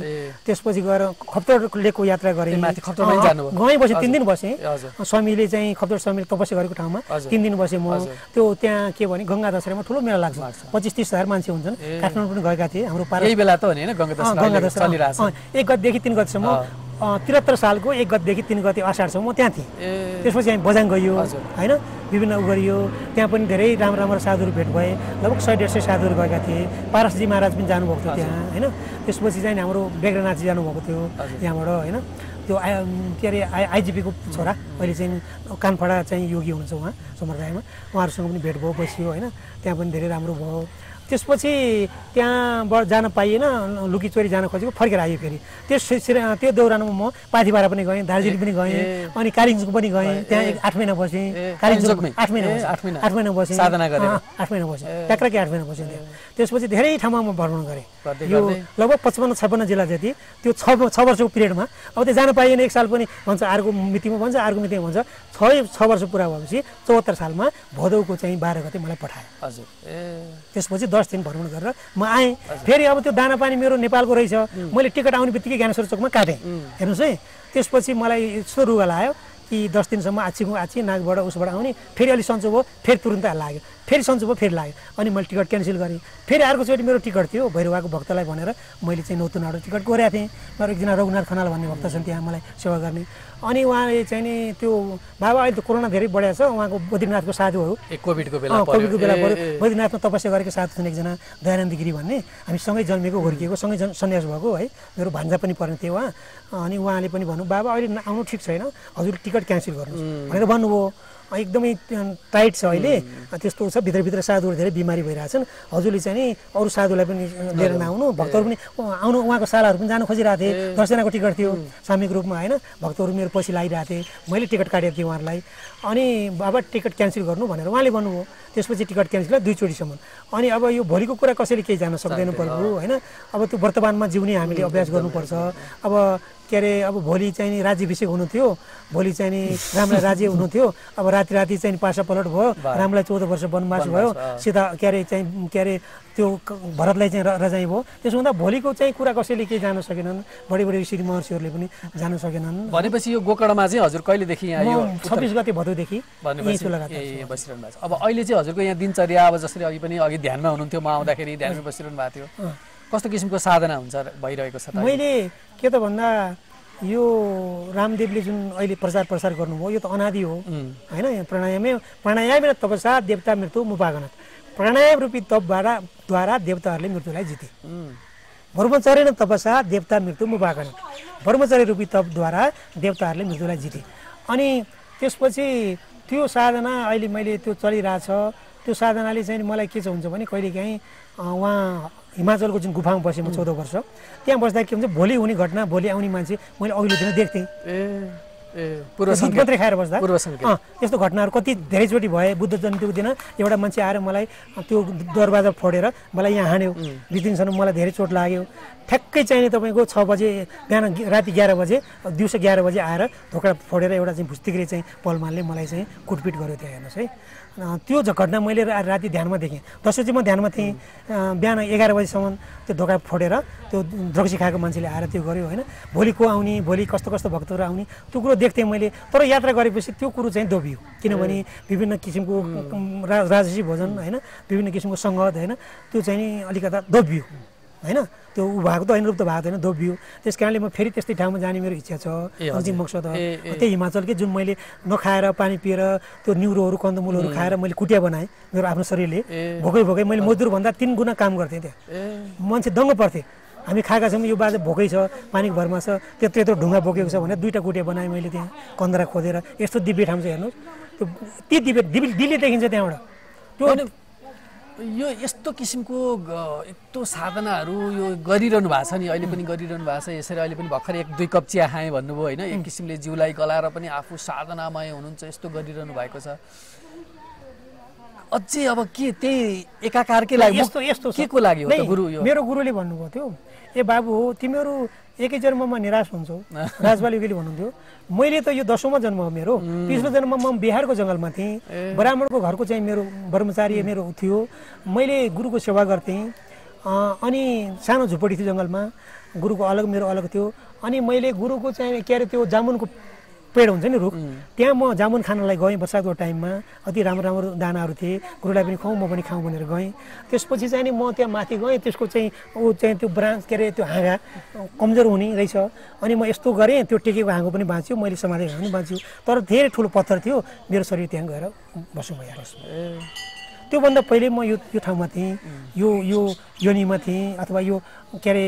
त्यसपछि गएर खप्तर लेकको यात्रा गरेँ गएँ बसेँ 3 दिन बसेँ स्वामीले चाहिँ खप्तर स्वामीले तपस्या गरेको ठाउँमा 3 दिन बसेँ म त्यो त्यहाँ के भने गङ्गा दशहरामा ठुलो मेला लाग्छ 25-30 हजार मान्छे हुन्छन् काठमाडौँ पनि गएका थिए हाम्रो बेला त भने गङ्गा दशहरा 1 गतेदेखि 3 गतेसम्म 73 सालको 1 गतेदेखि 3 गते असारसम्म म त्यहाँ थिएँ त्यसपछि हामी बजाङ गइयो होइन विभिन्न गरियो त्यहाँ पनि धेरै राम्रो साधुहरू भेट भए लगभग 100-150 साधुहरू गएका थिए पारसजी महाराज पनि जानुभएको थियो त्यहाँ होइन त्यसपछि चाहिँ हाम्रो बेग्रनाथजी जानुभएको थियो त्यहाँबाट होइन त्यो के अरे आइजिपीको छोरा अहिले चाहिँ कानफडा चाहिँ योगी हुनुहुन्छ उहाँ समरदायमा उहाँहरूसँग पनि भेट भयो बसियो होइन त्यहाँ पनि धेरै राम्रो भयो त्यसपछि त्यहाँबाट जान पाइएन, लुकीचोरी जान खोजेको, फर्केर आयो फेरि। त्यो दौरानमा म पाथिपारा पनि गएँ, दार्जिलिङ पनि गएँ, अनि कालिम्पोङ पनि गएँ। त्यहाँ 8 महिना बसेँ। कालिम्पोङमै 8 महिना बसेँ, साधना गरेँ। 8 महिना बसेँ, ट्याक्कै 8 महिना बसेँ त्यहाँ। त्यसपछि धेरै ठाउँमा म भ्रमण गरेँ। यो लगभग 55-56 जिल्ला जति त्यो 6 वर्षको पिरियडमा। अब त्यो जान पाइएन, एक साल पनि भन्छ, अर्को मितिमा भन्छ, अर्को मितिमा भन्छ। 6 वर्ष पुरा भएपछि 74 सालमा भदौको चाहिँ 12 गते मलाई पठायो। हजुर। त्यसपछि 10 दिन भ्रमण गरेर म आएँ। फेरि अब त्यो दानापानी मेरो नेपालको रहेछ, मैले टिकट आउने बित्तिकै ज्ञानेश्वर चोकमा काटेँ। हेर्नुहोस् है, त्यसपछि मलाई यस्तो रुगा लाग्यो कि 10 दिनसम्म आछी नाकबाट उसबाट आउने। फेरि अलिक सन्चो भयो, फेरि तुरुन्तै लाग्यो, फेरि सन्चो भयो, फेरि लाग्यो। अनि मैले टिकट क्यान्सल गरेँ। फेरि अर्कोचोटि मेरो टिकट थियो, भैरवाको भक्तलाई भनेर मैले चाहिँ नौतुनाबाट टिकट गोरेको थिएँ। मेरो एकजना रघुनाथ खनाल भन्ने भक्त छन् त्यहाँ मलाई सेवा गर्ने। अनि उहाँले चाहिँ नि त्यो बाबा अहिले त कोरोना धेरै बढेको छ, उहाँको बद्रीनाथको साधुहरू कोभिडको बेला पऱ्यो, बद्रीनाथमा तपस्या गरेको साधु छन् एकजना दयानन्द गिरी भन्ने। हामी सँगै जन्मेको, हुर्किएको, सँगै सन्यास भएको है। मेरो भान्जा पनि पर्ने थियो उहाँ। अनि उहाँले पनि भन्नु, बाबा अहिले आउनु ठिक छैन, हजुर टिकट क्यान्सल गर्नुहोस् भनेर भन्नुभयो। एकदमै टाइट छ अहिले, त्यस्तो छ, भित्रभित्र साधुहरू धेरै बिमारी भइरहेछन्, हजुरले चाहिँ नि अरू साधुलाई पनि लिएर नआउनु। भक्तहरू पनि आउनु, उहाँको सालाहरू पनि जानु खोजिरहेको थिए। 10 जनाको टिकट थियो सामूहिक रूपमा होइन। भक्तहरू मेरो पछि लागिरहेको थिए, मैले टिकट काटेको थिएँ उहाँहरूलाई। अनि बाबा टिकट क्यान्सल गर्नु भनेर उहाँले भन्नुभयो। त्यसपछि टिकट क्यान्सल 2 चोटिसम्म। अनि अब यो भोलिको कुरा कसैले केही जान सक्दैन प्रभु होइन। अब त्यो वर्तमानमा जिउने हामीले अभ्यास गर्नुपर्छ। अब के अरे, अब भोलि चाहिँ नि राज्याभिषेक हुनु थियो, भोलि चाहिँ नि रामलाई राज्य हुनु थियो। अब राति चाहिँ पासा पलट भयो, रामलाई 14 वर्ष वनवास भयो, सीता के अरे त्यो भरतलाई चाहिँ रजाइ भयो। त्यसो हुँदा भोलिको चाहिँ कुरा कसैले केही जान सकेनन्, बढी ऋषि महर्षिहरूले पनि जान सकेनन्। भनेपछि यो गोकर्णमा चाहिँ हजुर कहिलेदेखि यहाँ यो 26 गते भदौदेखि बसिरहनु भएको छ। अब अहिले चाहिँ हजुरको यहाँ दिनचर्या, अब जसरी अघि ध्यानमा हुनुहुन्थ्यो, म आउँदाखेरि ध्यानमा बसिरहनु भएको थियो, कस्तो किसिमको साधना हुन्छ भइरहेको छ? मैले के त भन्दा, यो रामदेवले जुन अहिले प्रचार गर्नुभयो यो त अनादि हो होइन। प्राणायाम तपस्या देवता मृत्यु मुपागनत। प्राणायाम रूपी तपद्वारा देवताहरूले मृत्युलाई जिते। ब्रह्मचर्य तपस्या देवता मृत्यु मुपागनत। ब्रह्मचर्य रूपी तपद्वारा देवताहरूले मृत्युलाई जिते। अनि त्यसपछि त्यो साधना अहिले मैले त्यो चलिरहेछ। त्यो साधनाले चाहिँ मलाई के हुन्छ भने, कहिलेकाहीँ उहाँ हिमाचलको जुन गुफामा बसेँ म 14 वर्ष, त्यहाँ बस्दा के हुन्छ, भोलि हुने घटना, भोलि आउने मान्छे मैले अघिल्लो दिन देख्थेँ। मात्रै खाएर बस्दा यस्तो घटनाहरू कति धेरैचोटि भए। बुद्ध जयन्तीको दिन एउटा मान्छे आएर मलाई त्यो दरवाजा फोडेर मलाई यहाँ हान्यो। 2 दिनसम्म मलाई धेरै चोट लाग्यो। ठ्याक्कै चाहिने तपाईँको 6 बजे बिहान, राति 11 बजे, दिउँसो 11 बजे आएर ढोका फोडेर एउटा चाहिँ भुस्तिग्रे चाहिँ पलमानले मलाई चाहिँ कुटपिट गर्यो त्यहाँ। हेर्नुहोस् है, त्यो घटना मैले राति ध्यानमा देखेँ। 10 बजी म ध्यानमा थिएँ, बिहान 11 बजीसम्म त्यो ढोका फोडेर त्यो ड्रग्सी खाएको मान्छेले आएर त्यो गर्यो होइन। भोलि को आउने, भोलि कस्तो कस्तो भक्तहरू आउने, त्यो कुरो देख्थेँ मैले। तर यात्रा गरेपछि त्यो कुरो चाहिँ दोबियो, किनभने विभिन्न किसिमको राजसी भोजन होइन, विभिन्न किसिमको सङ्गत होइन, त्यो चाहिँ नि अलिकता दोबियो होइन। त्यो भएको त होइन, रूप त भएको छैन, दोबियो। त्यस कारणले म फेरि त्यस्तै ठाउँमा जाने मेरो इच्छा छ, अन्तिम मकसद हो। त्यही हिमाचलकै जुन मैले नखाएर पानी पिएर त्यो निउरोहरू कन्दमूलहरू खाएर मैले कुटिया बनाएँ मेरो आफ्नो शरीरले। भोकै मैले मजदुरभन्दा 3 गुणा काम गर्थेँ त्यहाँ। मान्छे दङ्ग पर्थे, हामी खाएका छौँ, यो बाजे भोकै छ, पानीको भरमा छ, त्यत्रो ढुङ्गा बोकेको छ भनेर 2टा कुटिया बनाएँ मैले त्यहाँ कन्दरा खोजेर। यस्तो दिव्य ठाउँ छ हेर्नुहोस्, त्यो ती दिल्ली देखिन्छ त्यहाँबाट। त्यो यो यस्तो किसिमको यस्तो साधनाहरू यो गरिरहनु भएको छ नि, अहिले पनि गरिरहनु भएको छ। यसरी अहिले पनि भर्खर 1-2 कप चिया खाएँ भन्नुभयो होइन। एक किसिमले जिउलाई गलाएर पनि आफू साधनामय हुनुहुन्छ, यस्तो गरिरहनु भएको छ। अझै अब के त्यही एकाकारकै लागि यस्तो के को लागि हो त गुरु? यो मेरो गुरुले भन्नुभएको थियो, ए बाबु हो तिमीहरू एकै जन्ममा निराश हुन्छौ। राजबाल योगीले भन्नुहुन्थ्यो, मैले त यो 10औं जन्म हो मेरो। पिछलो जन्ममा म बिहारको जङ्गलमा थिएँ, ब्राह्मणको घरको चाहिँ मेरो ब्रह्मचारी मेरो थियो। मैले गुरुको सेवा गर्थेँ। अनि सानो झुपडी थियो जङ्गलमा, गुरुको अलग मेरो अलग थियो। अनि मैले गुरुको चाहिँ के अरे त्यो जामुनको पेड हुन्छ नि रुख, त्यहाँ म जामुन खानलाई गएँ बर्सातको टाइममा। अति राम्रो दानाहरू थिए, गुरुलाई पनि खुवाउँ म पनि खाउँ भनेर गएँ। त्यसपछि चाहिँ नि म त्यहाँ माथि गएँ, त्यसको चाहिँ त्यो ब्रान्च के अरे त्यो हाँगा कमजोर हुने रहेछ। अनि म यस्तो गरेँ, त्यो टेकेको हाँगो पनि बाँच्यो, मैले समातेको पनि बाँच्यो। तर धेरै ठुलो पत्थर थियो, मेरो शरीर त्यहाँ गएर बस्नु भइहाल्यो। त्योभन्दा पहिले म यो ठाउँमा थिएँ, यो योनिमा थिएँ, अथवा यो के अरे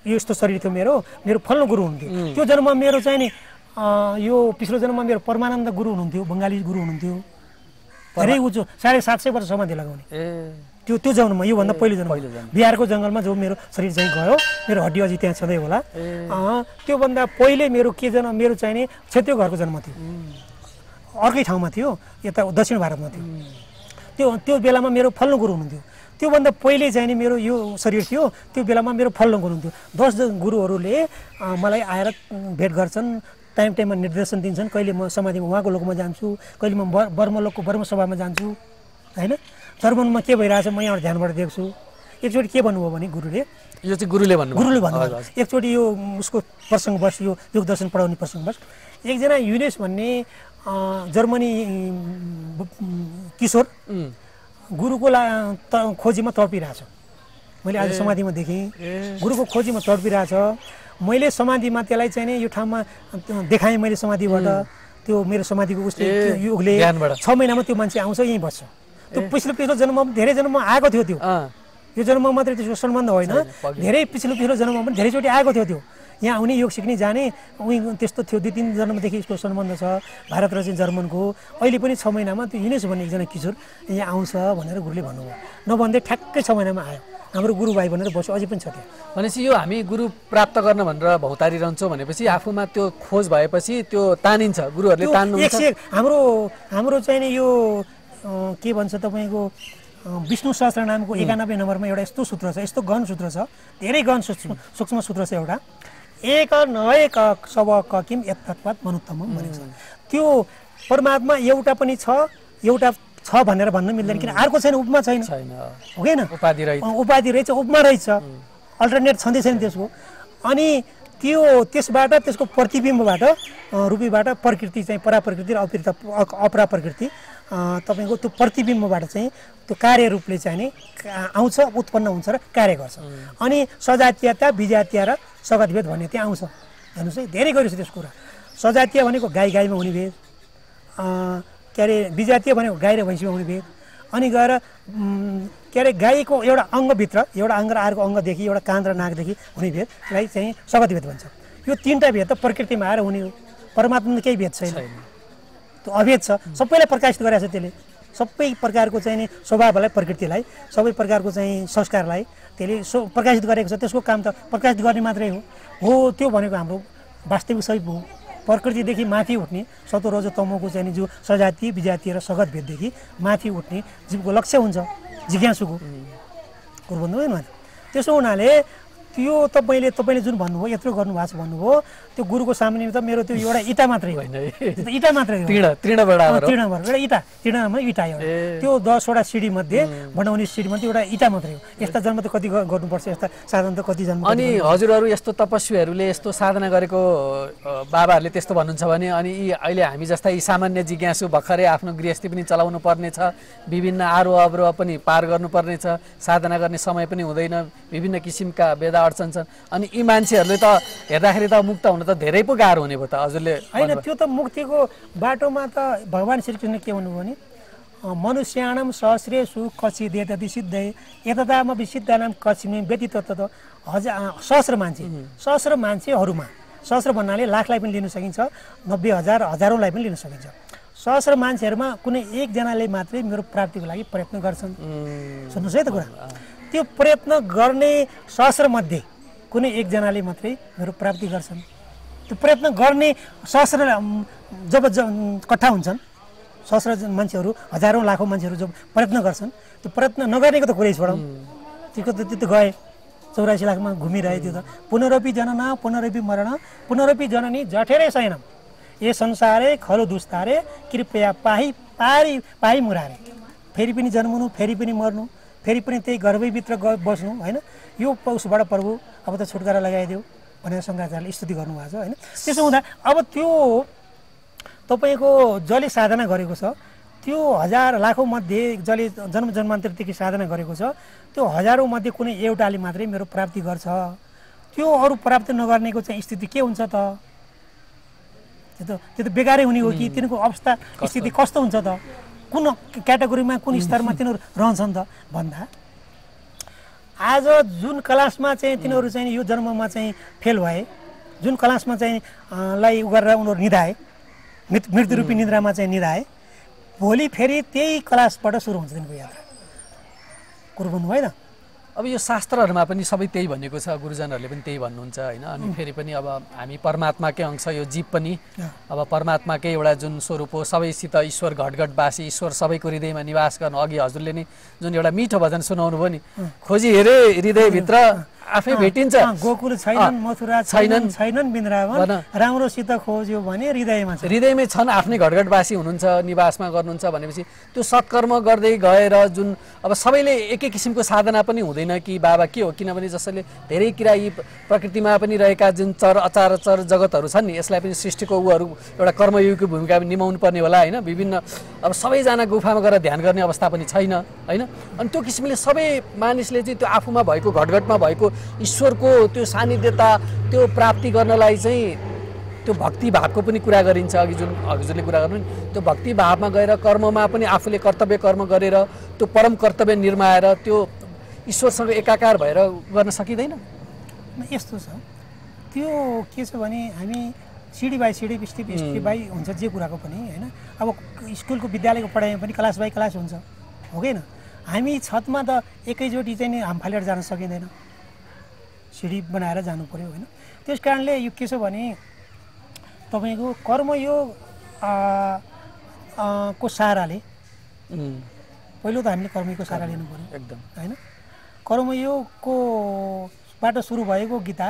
यस्तो शरीर थियो मेरो फल्लो गुरु हुन्थ्यो। त्यो जन्ममा मेरो चाहिँ नि यो पिछलो जन्ममा मेरो परमानन्द गुरु हुनुहुन्थ्यो, बङ्गाली गुरु हुनुहुन्थ्यो। धेरै उच्च 750 वर्ष समाधि लगाउने। त्यो जन्ममा योभन्दा पहिलो जन्म बिहारको जङ्गलमा जो मेरो शरीर चाहिँ गयो मेरो हड्डी अझै त्यहाँ छँदै होला त्योभन्दा पहिले मेरो के जन्म मेरो चाहिने क्षेत्रीय घरको जन्म थियो अर्कै ठाउँमा थियो यता दक्षिण भारतमा थियो त्यो बेलामा मेरो फल्नु गुरु हुनुहुन्थ्यो त्योभन्दा पहिले चाहिँ नि मेरो यो शरीर थियो त्यो बेलामा मेरो फल्नु गुरु हुन्थ्यो 10 गुरुहरूले मलाई आएर भेट गर्छन् टाइम टाइममा निर्देशन दिन्छन् कहिले म समाधिमा उहाँको लोकमा जान्छु कहिले म बर्मलोकको बर्मसभामा जान्छु हैन जर्मनमा के भइरहेछ म यहाँ ध्यानबाट देख्छु एकचोटि के भन्नुभयो भने गुरुले यो चाहिँ गुरुले भन्नुभयो एकचोटि यो उसको प्रसङ्गवश यो योग दर्शन पढाउने प्रसङ्गवश एकजना युनेस भन्ने जर्मनी किशोर गुरुको खोजीमा तडपिरहेछ मैले आज समाधिमा देखेँ गुरुको खोजीमा तडपिरहेछ मैले समाधिमा त्यसलाई चाहिँ यो ठाउँमा देखाएँ मैले समाधिबाट त्यो मेरो समाधिको उसले योगले 6 महिनामा त्यो मान्छे आउँछ यहीँ बस्छ त्यो पिछलो जन्ममा धेरै जन्ममा आएको थियो त्यो यो जन्ममा मात्रै त्यसको सम्बन्ध होइन धेरै पिछलो जन्ममा पनि धेरैचोटि आएको थियो त्यो यहाँ आउने योग सिक्ने जाने उही त्यस्तो थियो 2-3 जन्मदेखि यसको सम्बन्ध छ भारत र चाहिँ जर्मनको अहिले पनि 6 महिनामा त्यो युनेस भन्ने एकजना किशोर यहाँ आउँछ भनेर गुरुले भन्नुभयो नभन्दै ठ्याक्कै 6 महिनामा आयो हाम्रो गुरु भाइ भनेर बस्यो अझै पनि छ त्यो भनेपछि यो हामी गुरु प्राप्त गर्न भनेर भौतारी रहन्छौँ भनेपछि आफूमा त्यो खोज भएपछि त्यो तानिन्छ गुरुहरूले तान्नुहुन्छ हाम्रो चाहिँ नि यो के भन्छ तपाईँको विष्णु सहस्त्र नामको 91 नम्बरमा एउटा यस्तो सूत्र छ यस्तो गहन सूत्र छ धेरै गहन सूक्ष्म सूत्र छ एउटा एक नएक सब किम यत्तत्वात् मनुत्तमम् भनेको छ त्यो परमात्मा एउटा पनि छ एउटा छ भनेर भन्न मिल्दैन किन अर्को छैन उपमा छैन हो हैन उपाधि रहेछ उपमा रहेछ अल्टरनेट छँदै छैन त्यसको अनि त्यसबाट त्यसको प्रतिबिम्बबाट रूपीबाट प्रकृति चाहिँ पराप्रकृति र अपराप्रकृति तपाईको त्यो प्रतिबिम्बबाट चाहिँ त्यो कार्य रूपले चाहिँ नि आउँछ उत्पन्न हुन्छ र कार्य गर्छ अनि सजातीयता विजातीय र सगतभेद भन्ने त्यहाँ आउँछ हेर्नुहोस् है धेरै गरिन्छ त्यस कुरा सजातीय भनेको गाईमा हुने भेद के अरे विजातीय भनेको गाई र भैँसीमा हुने भेद अनि गएर के अरे गाईको एउटा अङ्गभित्र एउटा अङ्ग र अर्को अङ्गदेखि एउटा कान र नाकदेखि हुने भेदलाई चाहिँ सगतभेद भन्छ यो 3टा भेद त प्रकृतिमा आएर हुने हो परमात्मामा केही भेद छैन त्यो अभेद छ सबैलाई प्रकाशित गरेको छ त्यसले सबै प्रकारको चाहिँ नि स्वभावलाई प्रकृतिलाई सबै प्रकारको चाहिँ संस्कारलाई त्यसले प्रकाशित गरेको छ त्यसको काम त प्रकाशित गर्ने मात्रै हो त्यो भनेको हाम्रो वास्तविक सही हो प्रकृतिदेखि माथि उठ्ने सतो रजो तमोको चाहिँ जो सजातीय विजातीय र सगत भेददेखि माथि उठ्ने जीवको लक्ष्य हुन्छ जिज्ञासुको कुरो भन्नुभयो त्यसो हुनाले त्यो तपाईँले जुन भन्नुभयो यत्रो गर्नुभएको छ भन्नुभयो त्यो गुरुको सामुन्ने त मेरो त्यो एउटा इटा मात्रै होइन इटा मात्रै हो एउटा इटा इटा त्यो 10वटा सिडी मध्ये बनाउने सिडी मध्ये एउटा इटा मात्रै हो यस्ता जन्म त कति गर्नुपर्छ यस्ता साधना त कति जन्म अनि हजुरहरू यस्तो तपस्वीहरूले यस्तो साधना गरेको बाबाहरूले त्यस्तो भन्नुहुन्छ भने अनि अहिले हामी जस्ता यी सामान्य जिज्ञासु भर्खरै आफ्नो गृहस्थी पनि चलाउनु पर्ने छ विभिन्न आरोह अवरोह पनि पार गर्नुपर्ने छ साधना गर्ने समय पनि हुँदैन विभिन्न किसिमका वेदा अडचन छन् अनि यी मान्छेहरूले त हेर्दाखेरि त मुक्त हुन त धेरै पो गाह्रो हुने भयो त हजुरले हैन त्यो त मुक्तिको बाटोमा त भगवान श्रीकृष्ण के भन्नुभयो भने मनुष्याणाम सहस्रेषु कचिदेतति सिद्धै यतदाम विसिद्धानाम कचिमे व्यतीत त सहस्र मान्छेहरूमा सहस्र भन्नाले लाखलाई पनि लिन सकिन्छ 90,000 हजारौंलाई पनि लिन सकिन्छ सहस्र मान्छेहरूमा कुनै एकजनाले मात्रै मेरो प्राप्तिको लागि प्रयत्न गर्छन् सुन्नुहोस् है त कुरा त्यो प्रयत्न गर्ने सहस्र मध्ये कुनै एकजनाले मात्रै मेरो प्राप्ति गर्छन् त्यो प्रयत्न गर्ने सहस्र जब कट्ठा हुन्छन् सहस्र मान्छेहरू हजारौं लाखौं मान्छेहरू जब प्रयत्न गर्छन् त्यो प्रयत्न नगर्नेको त कुरै छोडौँ त्यो त गए 84 लाखमा घुमिरहे त्यो त पुनरपि जनन पुनरपि मरण पुनरपि जननी जठेरै शयनम ए संसारे खलो दुस्तारे कृपया पाही मुरारे फेरि पनि जन्मनु फेरि पनि मर्नु फेरि पनि त्यही गर्भभित्र बस्नु हैन यो उसबाट प्रभु अब त छुटकारा लगाइदेऊ भनेर शङ्कराचार्यले स्तुति गर्नुभएको छ हैन त्यसो हुँदा अब त्यो तपाईको जसले साधना गरेको छ त्यो हजार लाखौं मध्ये जसले जन्म जन्मान्तरदेखि साधना गरेको छ त्यो हजारौं मध्ये कुनै एउटाले मात्रै मेरो प्राप्ति गर्छ त्यो अरु प्राप्ति नगर्नेको चाहिँ स्थिति के हुन्छ त त्यो त बेकारै हुने हो कि तिनीको अवस्था स्थिति कस्तो हुन्छ त कुन क्याटेगोरीमा कुन स्तरमा तिनीहरू रहन्छन् त भन्दा आज जुन क्लासमा चाहिँ तिनीहरू चाहिँ यो जन्ममा चाहिँ फेल भए जुन क्लासमा चाहिँ लाई गरेर उनीहरू निधाए मृत्युरूपी निद्रामा चाहिँ निधाए भोलि फेरि त्यही क्लासबाट सुरु हुन्छ तिनीको यात्रा कुरो भन्नु भएन। अब यो शास्त्रहरूमा पनि सबै त्यही भनेको छ, गुरुजनहरूले पनि त्यही भन्नुहुन्छ होइन। अनि फेरि पनि अब हामी परमात्माकै अंश, यो जीव पनि अब परमात्माकै एउटा जुन स्वरूप हो, सबैसित ईश्वर घटघटवासी, ईश्वर सबैको हृदयमा निवास गर्नु। अघि हजुरले नि जुन एउटा मिठो भजन सुनाउनु भयो नि, खोजी हेरे हृदयभित्र आफै भेटिन्छ। गोकुल छैनन्, मथुरा छैनन्, छैनन् वृन्दावन, राम्रोसित खोज्यो भने हृदयमा छ। हृदयमै छन्, आफ्नै घटघटवासी हुनुहुन्छ, निवासमा गर्नुहुन्छ भनेपछि त्यो सत्कर्म गर्दै गएर जुन अब सबैले एकै किसिमको साधना पनि हुँदैन कि बाबा, के हो? किनभने जसले धेरै किरा यी प्रकृतिमा पनि रहेका जुन अचर जगतहरू छन् नि, यसलाई पनि सृष्टिको उहरू एउटा कर्मयोगको भूमिका निभाउनु पर्ने होला होइन। विभिन्न अब सबैजना गुफामा गएर ध्यान गर्ने अवस्था पनि छैन होइन। अनि त्यो किसिमले सबै मानिसले चाहिँ त्यो आफूमा भएको घटघटमा भएको ईश्वरको त्यो सान्निध्यता त्यो प्राप्ति गर्नलाई चाहिँ त्यो भक्ति भावको पनि कुरा गरिन्छ। अघि जुन हजुरले कुरा गर्नु त्यो भक्ति भावमा गएर कर्ममा पनि आफूले कर्तव्य कर्म गरेर त्यो परम कर्तव्य निर्माएर त्यो ईश्वरसँग एकाकार भएर गर्न सकिँदैन। यस्तो छ, त्यो के छ भने हामी CD by CD step by हुन्छ जे कुराको पनि होइन। अब स्कुलको विद्यालयको पढाइमा पनि क्लास बाई क्लास हुन्छ, हो कि होइन? हामी छतमा त एकैचोटि चाहिँ नि हाम फालेर जान सकिँदैन, सिडी बनाएर जानु पर्यो होइन। त्यस कारणले यो के छ भने तपाईँको कर्मयोग को सहाराले पहिलो त हामीले कर्मयोगको सहारा लिनु पर्यो एकदम होइन। कर्मयोगको बाट सुरु भएको गीता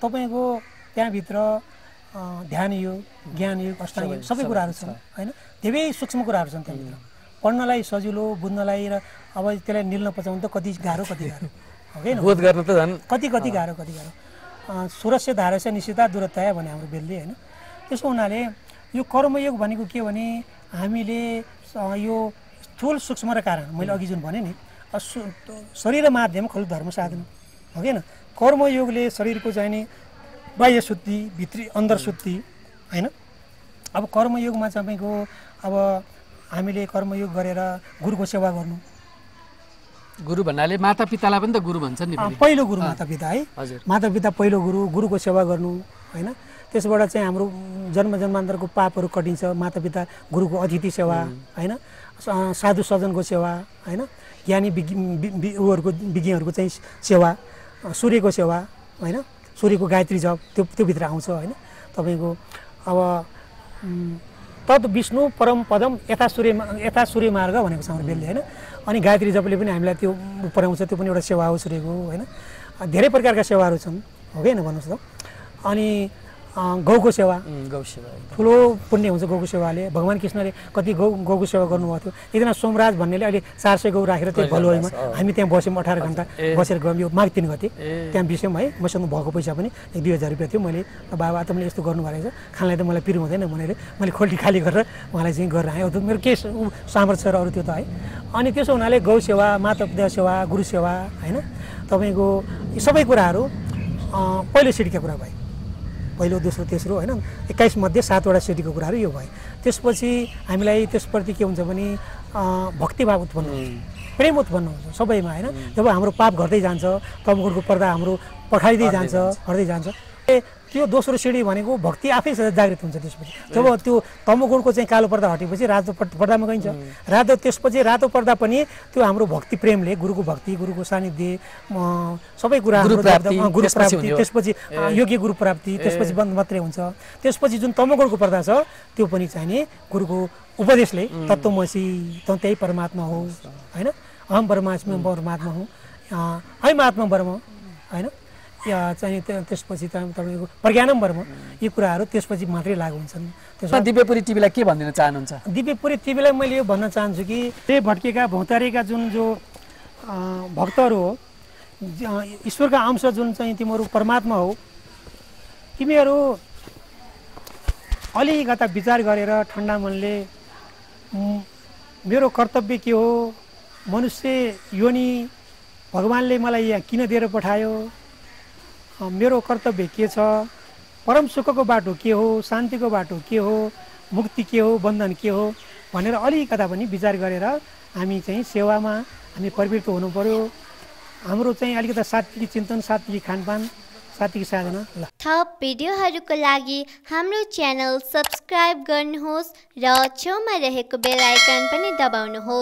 तपाईँको त्यहाँभित्र ध्यान योग, ज्ञान योग, अष्टाङ्ग योग सबै कुराहरू छन् होइन। धेरै सूक्ष्म कुराहरू छन् त्यहाँभित्र, पढ्नलाई सजिलो, बुझ्नलाई र अब त्यसलाई निल्न पचाउनु त कति गाह्रो हो कि बोध गर्न त झन् कति गाह्रो। सुरस्य धारस्य निश्चिता दूरतया भने हाम्रो बेलले होइन। त्यसो हुनाले यो कर्मयोग भनेको के भने हामीले यो स्थूल सूक्ष्म र कारण, मैले अघि जुन भने नि शरीर माध्यम खलु धर्म साधन हो कि होइन। कर्मयोगले शरीरको चाहिँ नि बाह्य शुद्धि, भित्री अन्दर शुद्धि होइन। अब कर्मयोगमा तपाईँको अब हामीले कर्मयोग गरेर गुरुको सेवा गर्नु। गुरु भन्नाले माता पितालाई पनि त गुरु भन्छन् नि, पहिलो गुरु माता पिता है। माता पिता पहिलो गुरु, गुरुको सेवा गर्नु होइन। त्यसबाट चाहिँ हाम्रो जन्म जन्मान्तरको पापहरू कटिन्छ। माता पिता गुरुको अतिथि सेवा होइन, साधु सज्जनको सेवा होइन, ज्ञानी विज्ञहरूको चाहिँ सेवा, सूर्यको सेवा होइन, सूर्यको गायत्री जप त्यो भित्र आउँछ होइन। तपाईँको अब तद विष्णु परम पदम यथा सूर्य मार्ग भनेको छ हाम्रो बेलले होइन। अनि गायत्री जपले पनि हामीलाई त्यो पुर्याउँछ, त्यो पनि एउटा सेवा हो सूर्यको होइन। धेरै प्रकारका सेवाहरू छन्, हो कि होइन भन्नुहोस् त। अनि गौको सेवा, ठुलो पुण्य हुन्छ गौको सेवाले। भगवान् कृष्णले कति गौको सेवा गर्नुभएको थियो। एकजना सोमराज भन्नेले अहिले 400 गौ राखेर त्यो भलुवाईमा हामी त्यहाँ बस्यौँ, 18 घन्टा बसेर गयौँ। यो माघ 3 गते त्यहाँ बिस्यौँ है। मसँग भएको पैसा पनि 1-2 हजार रुपियाँ थियो। मैले बाबा तपाईँले यस्तो गर्नुभएको रहेछ, खानलाई त मलाई पिरो हुँदैन भनेर मैले खोल्टी खाली गरेर उहाँलाई चाहिँ गरेर आएँ। मेरो के सामर्थ्य र अरू त्यो त है। अनि त्यसो हुनाले गौ सेवा, माता पिता सेवा, गुरु सेवा होइन। तपाईँको सबै कुराहरू पहिलो सिडीका कुरा भए, पहिलो दोस्रो तेस्रो होइन, 21 मध्ये 7 वटा सिडीको कुराहरू यो भयो। त्यसपछि हामीलाई त्यसप्रति के हुन्छ भने भक्तिभाव उत्पन्न हुन्छ, प्रेम उत्पन्न हुन्छ सबैमा होइन। जब हाम्रो पाप घट्दै जान्छ, तमगुणको पर्दा हाम्रो पठाइँदै जान्छ, हट्दै जान्छ। त्यो दोस्रो सिडी भनेको भक्ति आफै जागृत हुन्छ। त्यसपछि जब त्यो तमगुणको चाहिँ कालो पर्दा हटेपछि रातो पर्दामा गइन्छ। त्यसपछि रातो पर्दा पनि त्यो हाम्रो भक्ति प्रेमले, गुरुको भक्ति, गुरुको सानिध्य, सबै कुरा गुरु प्राप्ति, त्यसपछि योग्य गुरु प्राप्ति, त्यसपछि बन्द मात्रै हुन्छ। त्यसपछि जुन तमगुणको पर्दा छ त्यो पनि चाहिने गुरुको उपदेशले तत्त्वमसि त त्यही परमात्मा हो होइन, अहम परमात्मा हुँ, ऐम आत्मा ब्रह्म होइन, या चाहिँ त्यसपछि तपाईँको प्रज्ञानम ब्रह्म, यी कुराहरू त्यसपछि मात्रै लागु हुन्छन्। त्यसमा दिव्यपुरी टिभीलाई के भनिदिन चाहनुहुन्छ? दिव्यपुरी टिभीलाई मैले यो भन्न चाहन्छु कि त्यही भट्केका भौतारेका जो भक्तहरू हो, ईश्वरका अंश जुन चाहिँ तिमीहरू परमात्मा हो, तिमीहरू अलिकता विचार गरेर ठन्डा मनले मेरो कर्तव्य के हो, मनुष्य योनि भगवान्ले मलाई यहाँ किन दिएर पठायो, मेरो कर्तव्य के छ, परम सुखको बाटो के हो, शान्तिको बाटो के हो, मुक्ति के हो, बन्धन के हो भनेर अलिकता पनि विचार गरेर हामी चाहिँ सेवामा हामी प्रवृत्त हुनु पर्यो। हाम्रो चाहिँ अलिकता सात्विक चिन्तन, सात्विक खानपान, कार्तिक साधना। थप भिडियोहरूको लागि हाम्रो च्यानल सब्स्क्राइब गर्नुहोस् र छेउमा रहेको बेल आइकन पनि दबाउनुहोस्।